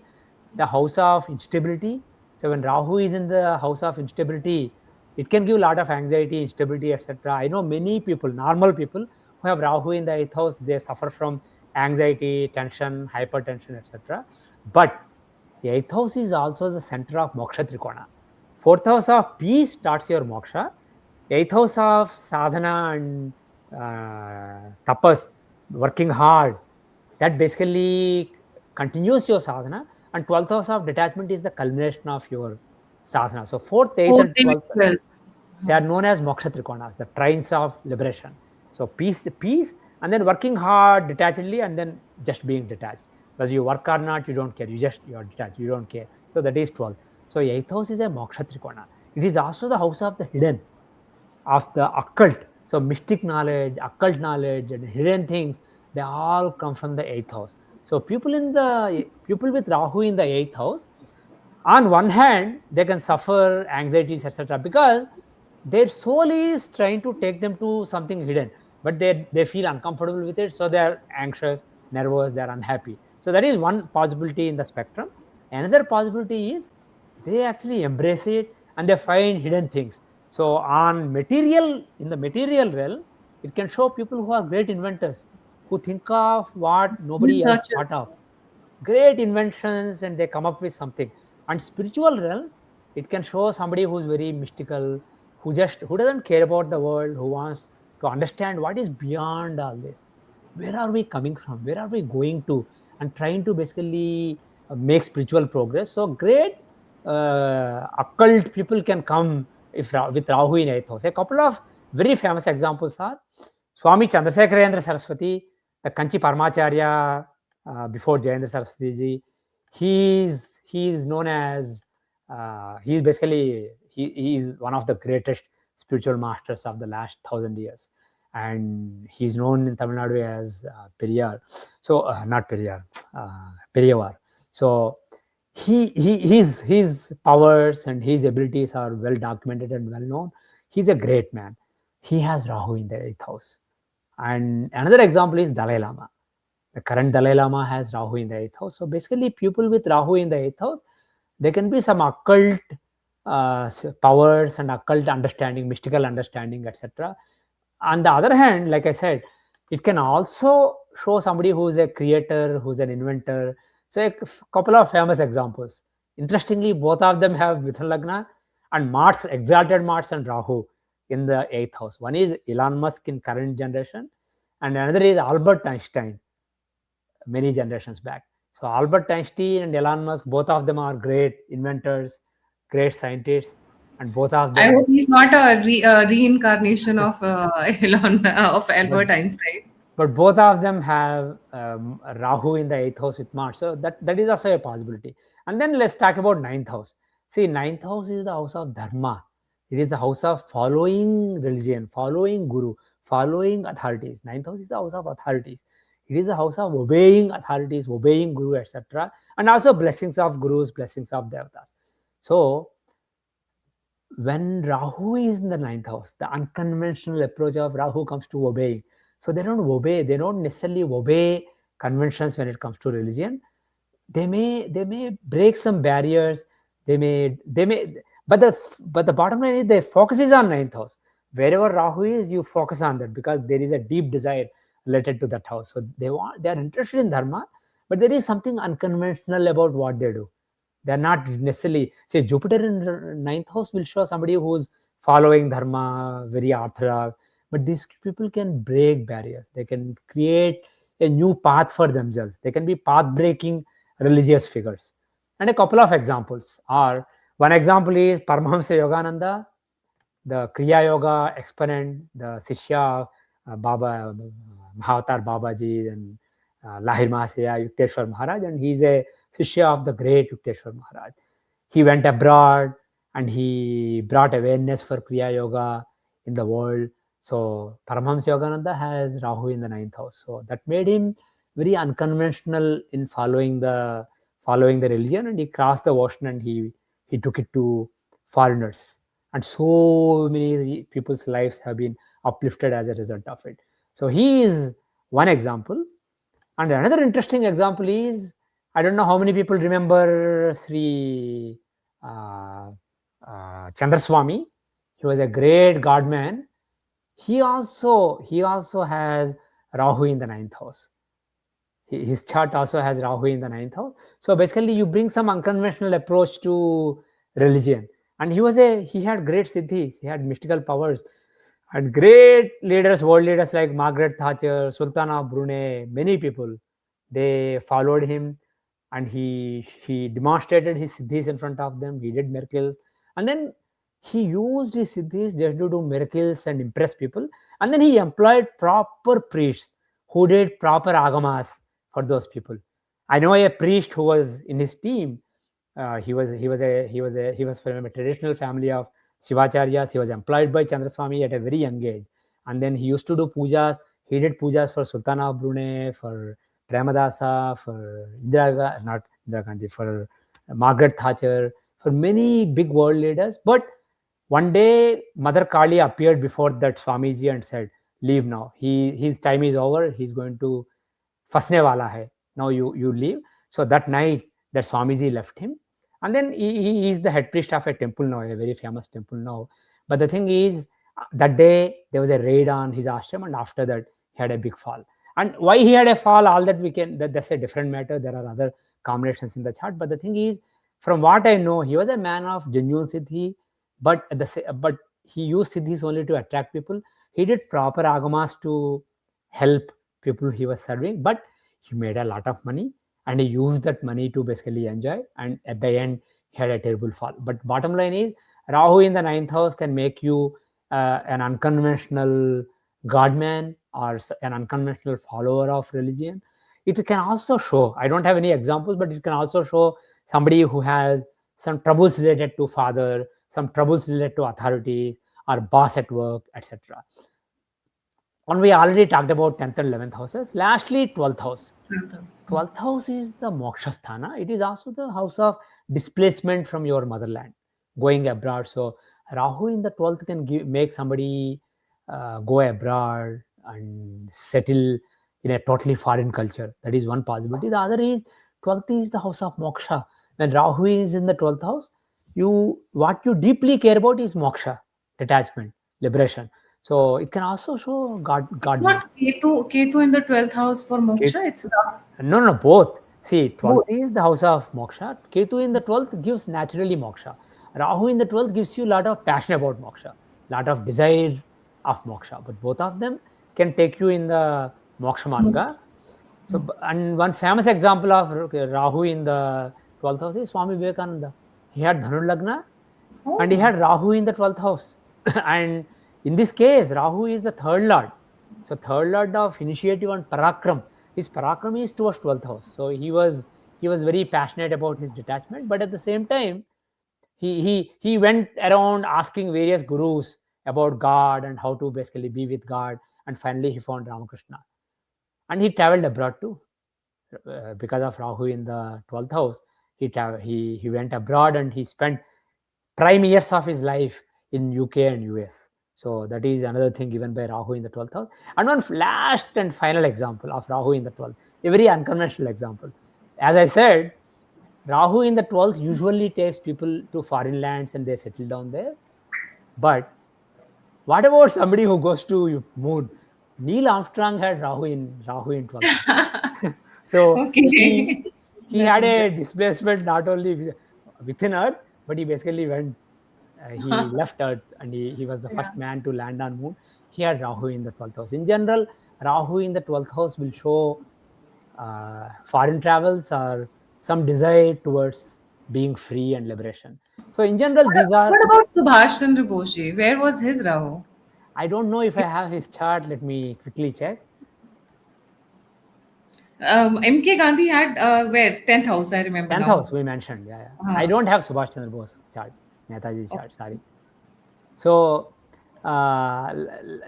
the house of instability. So when Rahu is in the house of instability, it can give a lot of anxiety, instability, etc. I know many people, normal people, who have Rahu in the 8th house, they suffer from anxiety, tension, hypertension, etc. But the 8th house is also the center of Moksha Trikona. 4th house of peace starts your Moksha. 8th house of sadhana and tapas, working hard, that basically continues your sadhana. And 12th house of detachment is the culmination of your sadhana. So 4th, 8th, and 12th, they are known as Moksha Trikonas, the trines of liberation. So peace, and then working hard detachedly, and then just being detached. Whether you work or not, you don't care. You are detached. You don't care. So that is 12th. So 8th house is a Moksha Trikona. It is also the house of the hidden, of the occult. So mystic knowledge, occult knowledge, and hidden things, they all come from the 8th house. So people with Rahu in the 8th house, on one hand, they can suffer anxieties, etc., because their soul is trying to take them to something hidden, but they feel uncomfortable with it, so they're anxious, nervous, they're unhappy. So that is one possibility in the spectrum. Another possibility is they actually embrace it and they find hidden things. So in the material realm, it can show people who are great inventors, who think of what nobody else thought of. Great inventions, and they come up with something. And spiritual realm, it can show somebody who's very mystical, who doesn't care about the world, who wants to understand what is beyond all this. Where are we coming from? Where are we going to? And trying to basically make spiritual progress. So great occult people can come with Rahu in 8th house. A couple of very famous examples are Swami Chandrasekharendra Saraswati, the Kanchi Paramacharya before Jayendra Saraswati ji. He is known as he is basically he is one of the greatest spiritual masters of the last 1,000 years, and he is known in Tamil Nadu as Periyar. So not Periyar, Periyavar. So his powers and his abilities are well documented and well known. He's a great man. He has Rahu in the 8th house. And another example is Dalai Lama. The current Dalai Lama has Rahu in the 8th house. So basically, people with Rahu in the 8th house, there can be some occult powers and occult understanding, mystical understanding, etc. On the other hand, like I said, it can also show somebody who's a creator, who's an inventor. So a couple of famous examples. Interestingly, both of them have Mithun Lagna and Mars, exalted Mars and Rahu in the 8th house. One is Elon Musk in current generation, and another is Albert Einstein many generations back. So Albert Einstein and Elon Musk, both of them are great inventors, great scientists, and both of I them. hope he's not a reincarnation of of Albert Einstein. But both of them have Rahu in the 8th house with Mars. So that is also a possibility. And then let's talk about 9th house. See, 9th house is the house of Dharma. It is the house of following religion, following Guru, following authorities. 9th house is the house of authorities. It is the house of obeying authorities, obeying Guru, etc. And also blessings of Gurus, blessings of Devatas. So when Rahu is in the 9th house, the unconventional approach of Rahu comes to obeying. So they don't necessarily obey conventions when it comes to religion. They may break some barriers. But the bottom line is their focus is on 9th house. Wherever Rahu is, you focus on that because there is a deep desire related to that house. So they are interested in dharma, but there is something unconventional about what they do. They're not necessarily, say, Jupiter in 9th house will show somebody who's following dharma, very orthodox, but these people can break barriers. They can create a new path for themselves. They can be path breaking religious figures. And a couple of examples are, one example is Paramahamsa Yogananda, the Kriya Yoga exponent, the Shishya Baba, Mahavatar Babaji, and Lahir Mahasaya, Yukteswar Maharaj, and he's a Shishya of the great Yukteswar Maharaj. He went abroad and he brought awareness for Kriya Yoga in the world. So Paramahamsa Yogananda has Rahu in the 9th house. So that made him very unconventional in following the religion, and he crossed the ocean and he took it to foreigners. And so many people's lives have been uplifted as a result of it. So he is one example. And another interesting example is, I don't know how many people remember Sri Chandraswami. He was a great godman. He also has Rahu in the 9th house. His chart also has Rahu in the 9th house. So basically, you bring some unconventional approach to religion. And he had great siddhis. He had mystical powers. And great leaders, world leaders like Margaret Thatcher, Sultana of Brunei, many people, they followed him, and he demonstrated his siddhis in front of them. He did miracles, and then he used his siddhis just to do miracles and impress people. And then he employed proper priests who did proper agamas for those people. I know a priest who was in his team. He was from a traditional family of Shivacharyas. He was employed by Chandraswami at a very young age, and then he used to do pujas. He did pujas for Sultana of Brunei, for Premadasa, for not Indira Gandhi, for Margaret Thatcher, for many big world leaders. But one day, Mother Kali appeared before that Swamiji and said, "Leave now. His time is over. He's going to fasne wala hai. Now you leave." So that night, that Swamiji left him. And then he is the head priest of a temple now, a very famous temple now. But the thing is, that day there was a raid on his ashram, and after that he had a big fall. And why he had a fall, all that that's a different matter. There are other combinations in the chart. But the thing is, from what I know, he was a man of genuine siddhi, but he used siddhis only to attract people. He did proper agamas to help people he was serving, but he made a lot of money, and he used that money to basically enjoy, and at the end he had a terrible fall. But bottom line is, Rahu in the 9th house can make you an unconventional godman or an unconventional follower of religion. It can also show, I don't have any examples, but it can also show somebody who has some troubles related to father, some troubles related to authorities or boss at work, etc. And we already talked about 10th and 11th houses. Lastly, 12th house. 12th house is the moksha sthana. It is also the house of displacement from your motherland, going abroad. So Rahu in the 12th can make somebody go abroad and settle in a totally foreign culture. That is one possibility. The other is 12th is the house of moksha. When Rahu is in the 12th house, what you deeply care about is moksha, detachment, liberation. So it can also show It's not Ketu in the 12th house for moksha. It's No, both. See, 12th both. is the house of moksha. Ketu in the 12th gives naturally moksha. Rahu in the 12th gives you a lot of passion about moksha, lot of desire of moksha. But both of them can take you in the moksha marga. So, and one famous example of Rahu in the 12th house is Swami Vivekananda. He had Dhanu Lagna and he had Rahu in the 12th house. And in this case, Rahu is the third lord. So third lord of initiative and parakram. His parakram is towards 12th house. So he was very passionate about his detachment, but at the same time, he went around asking various gurus about God and how to basically be with God, and finally he found Ramakrishna. And he traveled abroad too. Because of Rahu in the 12th house, he went abroad and he spent prime years of his life in UK and US. So that is another thing given by Rahu in the 12th house. And one last and final example of Rahu in the 12th, a very unconventional example. As I said, Rahu in the 12th usually takes people to foreign lands and they settle down there. But what about somebody who goes to moon? Neil Armstrong had Rahu in 12th. So he had a displacement not only within Earth, but he basically went, he left Earth and he was the first man to land on moon. He had Rahu in the 12th house. In general, Rahu in the 12th house will show foreign travels or some desire towards being free and liberation. So in general, these are... What about Subhash Chandra Bose? Where was his Rahu? I don't know if I have his chart. Let me quickly check. MK Gandhi had where? 10th house, I remember 10th now. house we mentioned. Yeah. I don't have Subhash Chandra Bose chart, Netaji chart, sorry. So,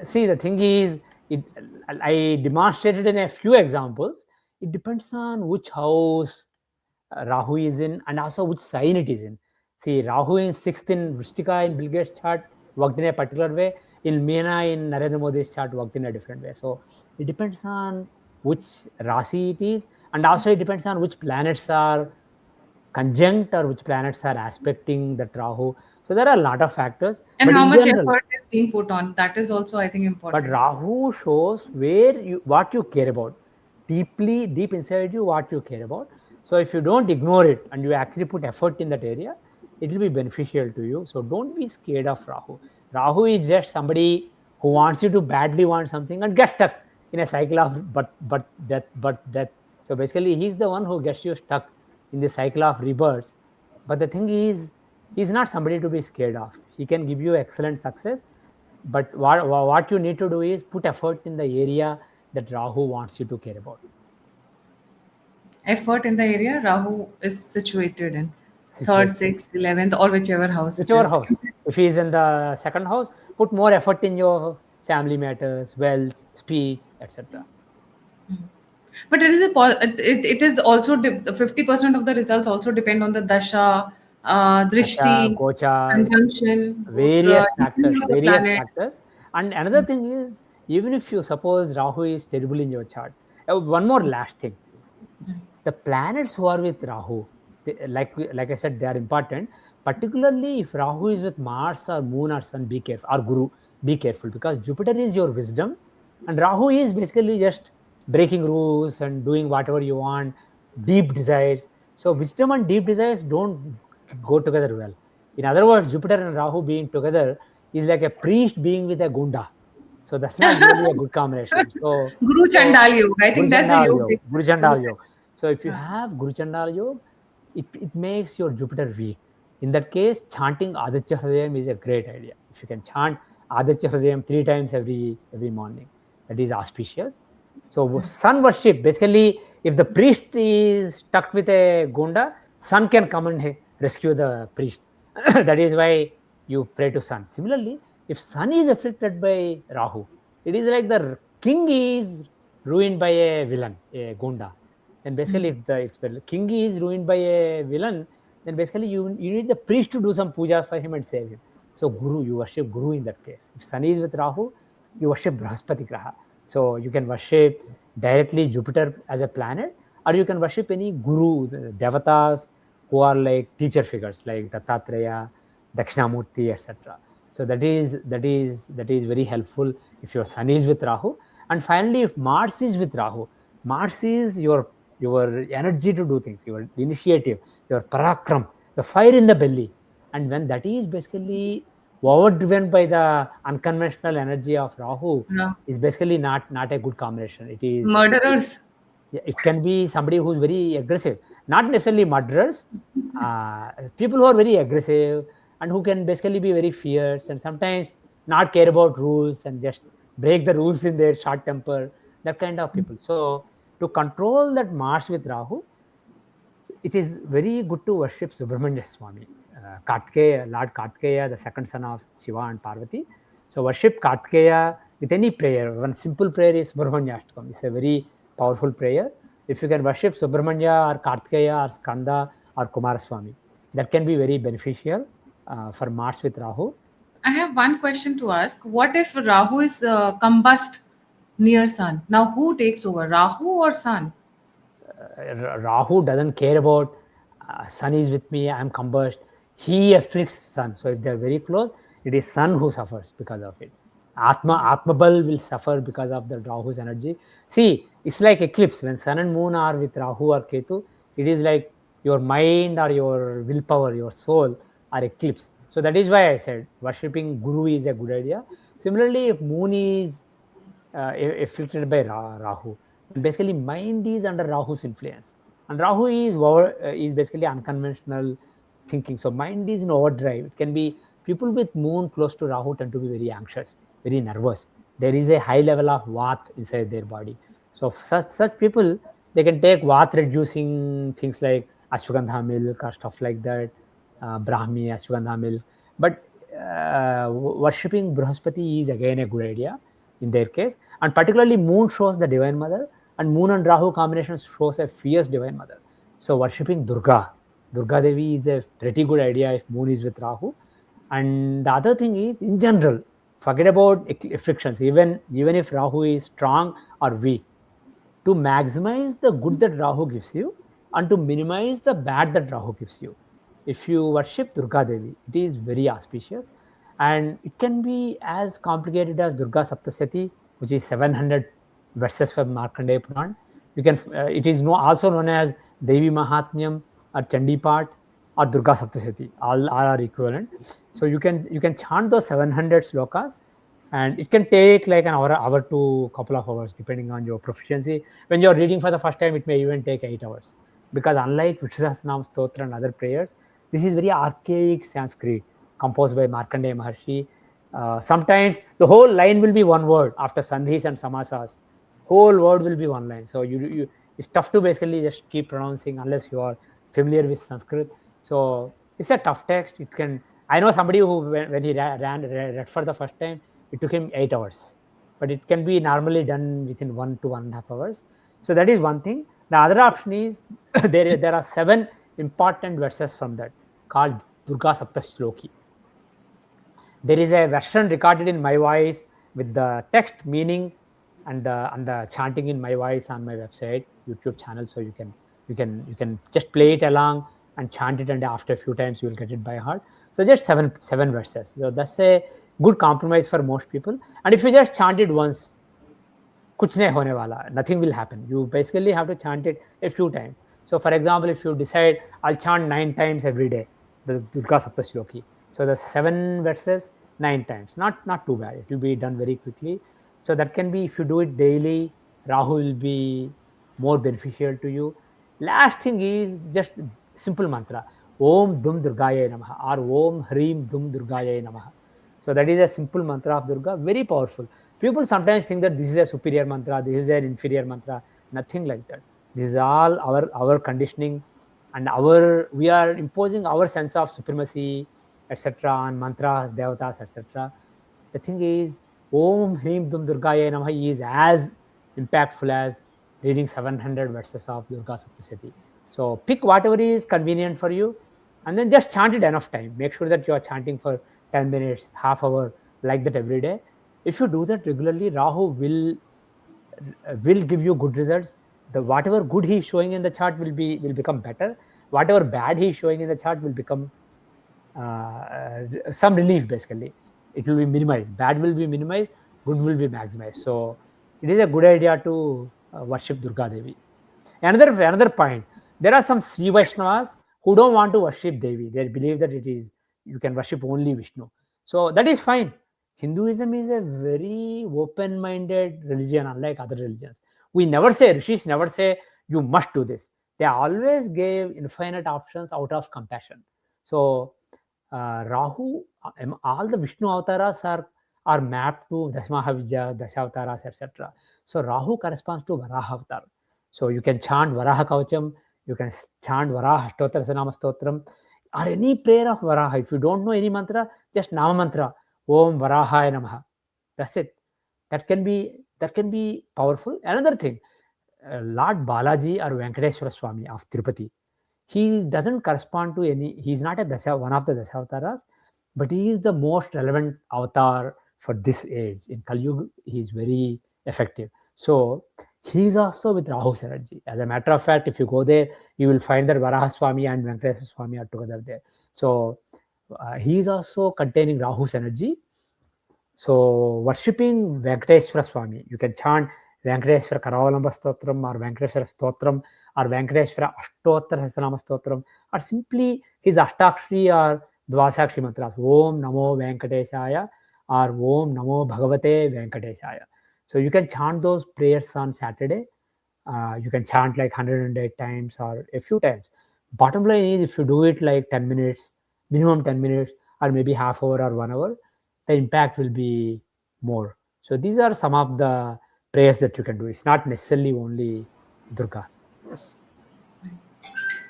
see, the thing is, I demonstrated in a few examples. It depends on which house Rahu is in and also which sign it is in. See, Rahu in 6th in Vrishtika in Bill Gates' chart worked in a particular way. In Meena in Narendra Modi's chart worked in a different way. So it depends on which Rasi it is, and also it depends on which planets are conjunct or which planets are aspecting that Rahu. So there are a lot of factors. And but how much general, effort is being put on? That is also, I think, important. But Rahu shows what you care about. Deep inside you, what you care about. So if you don't ignore it and you actually put effort in that area, it will be beneficial to you. So don't be scared of Rahu. Rahu is just somebody who wants you to badly want something and get stuck in a cycle of but death. So basically, he's the one who gets you stuck in the cycle of rebirths. But the thing is, he's not somebody to be scared of. He can give you excellent success. But what you need to do is put effort in the area that Rahu wants you to care about. Effort in the area Rahu is situated in. 3rd, 6th, 11th, or whichever house. Whichever house. If he is in the 2nd house, put more effort in your family matters, wealth, speech, etc. But it is also 50% of the results also depend on the dasha, drishti, gochar, conjunction, various gotra, factors. And another thing is, even if you suppose Rahu is terrible in your chart, one more last thing. The planets who are with Rahu, like I said, they are important. Particularly if Rahu is with Mars or Moon or Sun, be careful, or Guru, be careful, because Jupiter is your wisdom and Rahu is basically just breaking rules and doing whatever you want, deep desires. So wisdom and deep desires don't go together well. In other words, Jupiter and Rahu being together is like a priest being with a gunda. So that's not really a good combination. So Guru Chandal Yoga. I think that's the yoga. Guru Chandal Yoga. So if you have Guru Chandal Yoga, it makes your Jupiter weak. In that case, chanting Aditya Hridayam is a great idea. If you can chant Aditya Hridayam 3 times every morning, that is auspicious. So sun worship, basically, if the priest is stuck with a gunda, sun can come and rescue the priest. That is why you pray to sun. Similarly, if sun is afflicted by Rahu, it is like the king is ruined by a villain, a gunda. Then basically, if the king is ruined by a villain, then basically you need the priest to do some puja for him and save him. So Guru, you worship Guru in that case. If Sun is with Rahu, you worship Brahaspati Graha. So you can worship directly Jupiter as a planet, or you can worship any Guru, the Devatas who are like teacher figures like Dattatreya, Dakshinamurti, etc. So that is very helpful if your Sun is with Rahu. And finally, if Mars is with Rahu, Mars is your energy to do things, your initiative, your parakram, the fire in the belly. And when that is basically overdriven by the unconventional energy of Rahu, No. is basically not a good combination. It is Murderers. it can be somebody who's very aggressive, not necessarily murderers, people who are very aggressive and who can basically be very fierce and sometimes not care about rules and just break the rules in their short temper, that kind of people. So to control that Mars with Rahu, it is very good to worship Subramanya Swami, Kartikeya, Lord Kartikeya, the second son of Shiva and Parvati. So worship Kartikeya with any prayer. One simple prayer is Subramanya Ashtakam. It's a very powerful prayer. If you can worship Subramanya or Kartikeya or Skanda or Kumaraswamy, that can be very beneficial for Mars with Rahu. I have one question to ask. What if Rahu is combust near Sun? Now, who takes over, Rahu or Sun? Rahu doesn't care about Sun is with me, I am combust. He afflicts Sun. So if they are very close, it is Sun who suffers because of it. Atma Bal will suffer because of the Rahu's energy. See, it's like eclipse. When Sun and Moon are with Rahu or Ketu, it is like your mind or your willpower, your soul are eclipse. So that is why I said worshipping Guru is a good idea. Similarly, if Moon is afflicted by Rahu, then basically mind is under Rahu's influence. And Rahu is basically unconventional thinking. So mind is in overdrive. It can be people with Moon close to Rahu tend to be very anxious, very nervous. There is a high level of Vat inside their body. So such people, they can take Vat reducing things like Ashwagandha milk or stuff like that, Brahmi, Ashwagandha milk. But worshipping Brahaspati is again a good idea in their case. And particularly Moon shows the Divine Mother, and Moon and Rahu combination shows a fierce Divine Mother. So worshipping Durga Devi is a pretty good idea if Moon is with Rahu. And the other thing is, in general, forget about afflictions, even if Rahu is strong or weak, to maximize the good that Rahu gives you and to minimize the bad that Rahu gives you. If you worship Durga Devi, it is very auspicious, and it can be as complicated as Durga Saptasati, which is 700 verses from Markandeya Puran. You can it is also known as Devi Mahatmyam or Chandi Part or Durga Saptasati. All are equivalent. So you can chant those 700 slokas, and it can take like an hour to couple of hours depending on your proficiency. When you're reading for the first time, it may even take 8 hours, because unlike Vishwasnam Stotra and other prayers, this is very archaic Sanskrit composed by Markandeya Maharshi. Sometimes the whole line will be one word after sandhis and samasas. Whole word will be one line. So it's tough to basically just keep pronouncing unless you are familiar with Sanskrit. So it's a tough text. I know somebody who when he read for the first time, it took him 8 hours, but it can be normally done within 1 to 1.5 hours. So that is one thing. The other option is there are 7 important verses from that called Durga Saptashloki. There is a version recorded in my voice with the text, meaning, and the chanting in my voice on my website, YouTube channel. So you can just play it along and chant it, and after a few times you will get it by heart. So just seven verses. So that's a good compromise for most people. And if you just chant it once, kuch nahi hone wala, nothing will happen. You basically have to chant it a few times. So for example, if you decide I'll chant 9 times every day, the Durga Saptashloki. So the 7 verses 9 times, not too bad. It will be done very quickly. So that can be, if you do it daily, Rahu will be more beneficial to you. Last thing is just simple mantra. Om Dum Durgaye Namaha or Om Hrim Dum Durgaye Namaha. So that is a simple mantra of Durga, very powerful. People sometimes think that this is a superior mantra, this is an inferior mantra. Nothing like that. This is all our conditioning, and we are imposing our sense of supremacy, etc. on mantras, devatas, etc. The thing is, Om Hrim Dum Durgaye Namaha is as impactful as reading 700 verses of Durga Saptasati. So pick whatever is convenient for you, and then just chant it enough time. Make sure that you are chanting for 10 minutes, half hour, like that every day. If you do that regularly, Rahu will give you good results. Whatever good he is showing in the chart will become better. Whatever bad he is showing in the chart will become some relief. Basically, it will be minimized. Bad will be minimized, good will be maximized. So it is a good idea to worship Durga Devi. Another point, there are some Sri Vaishnavas who don't want to worship Devi. They believe that you can worship only Vishnu. So that is fine. Hinduism is a very open-minded religion, unlike other religions. Rishis never say you must do this. They always gave infinite options out of compassion. So Rahu, all the Vishnu avatars are mapped to Dasmahavijja, Dasavataras, etc. So Rahu corresponds to Varaha avatar. So you can chant Varaha Kavacham, you can chant Varaha Ashtotra Sanama Stotram, or any prayer of Varaha. If you don't know any mantra, just Nama mantra, Om Varahaya Namaha. That's it. That can be powerful. Another thing, Lord Balaji or Venkateswara Swami of Tirupati, he doesn't correspond to he's not one of the Dasavataras, but he is the most relevant avatar for this age. In Kali Yuga, he is very effective. So he is also with Rahu's energy. As a matter of fact, if you go there, you will find that Varaha Swami and Venkateswara Swami are together there. So he is also containing Rahu's energy. So worshipping Venkateswara Swami, you can chant Venkateswara Karavalamba Stotram or Venkateswara Stotram or Venkateswara Ashtotra Sasanama Stotram, or simply his Ashtakshri or Dvasakshri mantras, Om Namo Venkateshaya or Om Namo Bhagavate Venkateshaya. So you can chant those prayers on Saturday. You can chant like 108 times or a few times. Bottom line is, if you do it like 10 minutes, minimum 10 minutes, or maybe half hour or 1 hour, the impact will be more. So these are some of the prayers that you can do. It's not necessarily only Durga.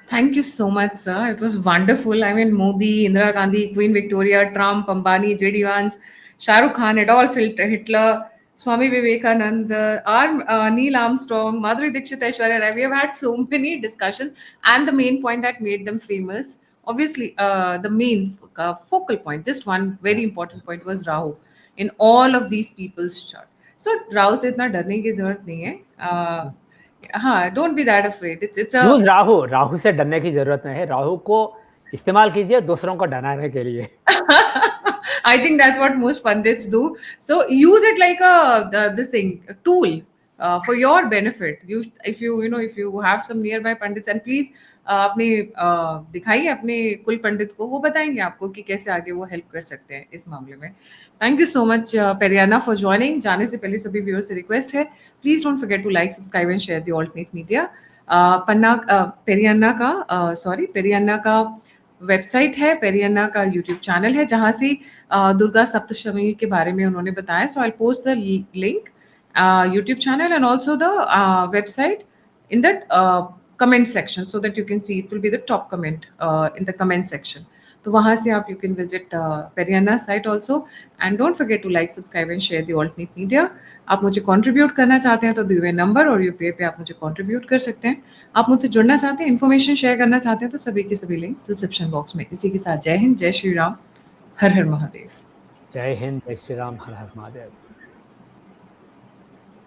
Thank you so much, sir. It was wonderful. I mean, Modi, Indira Gandhi, Queen Victoria, Trump, Ambani, JD Vance, Shahrukh Khan, it all felt Hitler, Swami Vivekananda, Neil Armstrong, Madhuri Dixit, Aishwarya Rai. We have had so many discussions, and the main point that made them famous, obviously, the main focal point, just one very important point, was Rahu in all of these people's chart. So Rahu से इतना डरने की जरूरत नहीं है. हाँ, don't be that afraid. It's a use Rahu से डरने की जरूरत नहीं है. राहु को इस्तेमाल कीजिए दूसरों को डराने के लिए. I think that's what most pundits do. So use it like a tool for your benefit. If you have some nearby pundits, and please अपने दिखाइए अपने कुल पंडित को, वो बताएंगे आपको कि कैसे आगे वो हेल्प कर सकते हैं इस मामले में. Thank you so much Periana for joining. जाने से पहले सभी व्यूअर्स से रिक्वेस्ट है, please don't forget to like, subscribe and share the alternate media. Periana का वेबसाइट है, पेरियाना का यूट्यूब चैनल है, जहाँ से दुर्गा सप्तशमी के बारे में उन्होंने बताया. So I post the link, YouTube channel and also the website in the comment section, so that you can see. It will be the top comment in the comment section. तो वहाँ से आप you can visit पेरियाना site also, and don't forget to like, subscribe and share the alternate media. आप मुझे contribute करना चाहते हैं तो दिए हुए नंबर और यूपीआई पे आप मुझे कंट्रीब्यूट कर सकते हैं. आप मुझसे जुड़ना चाहते हैं, इन्फॉर्मेशन शेयर करना चाहते हैं, तो सभी के सभी लिंक्स डिस्क्रिप्शन बॉक्स में. इसी के साथ जय हिंद, जय श्री राम, हर हर महादेव. जय हिंद, जय श्री राम, हर हर महादेव.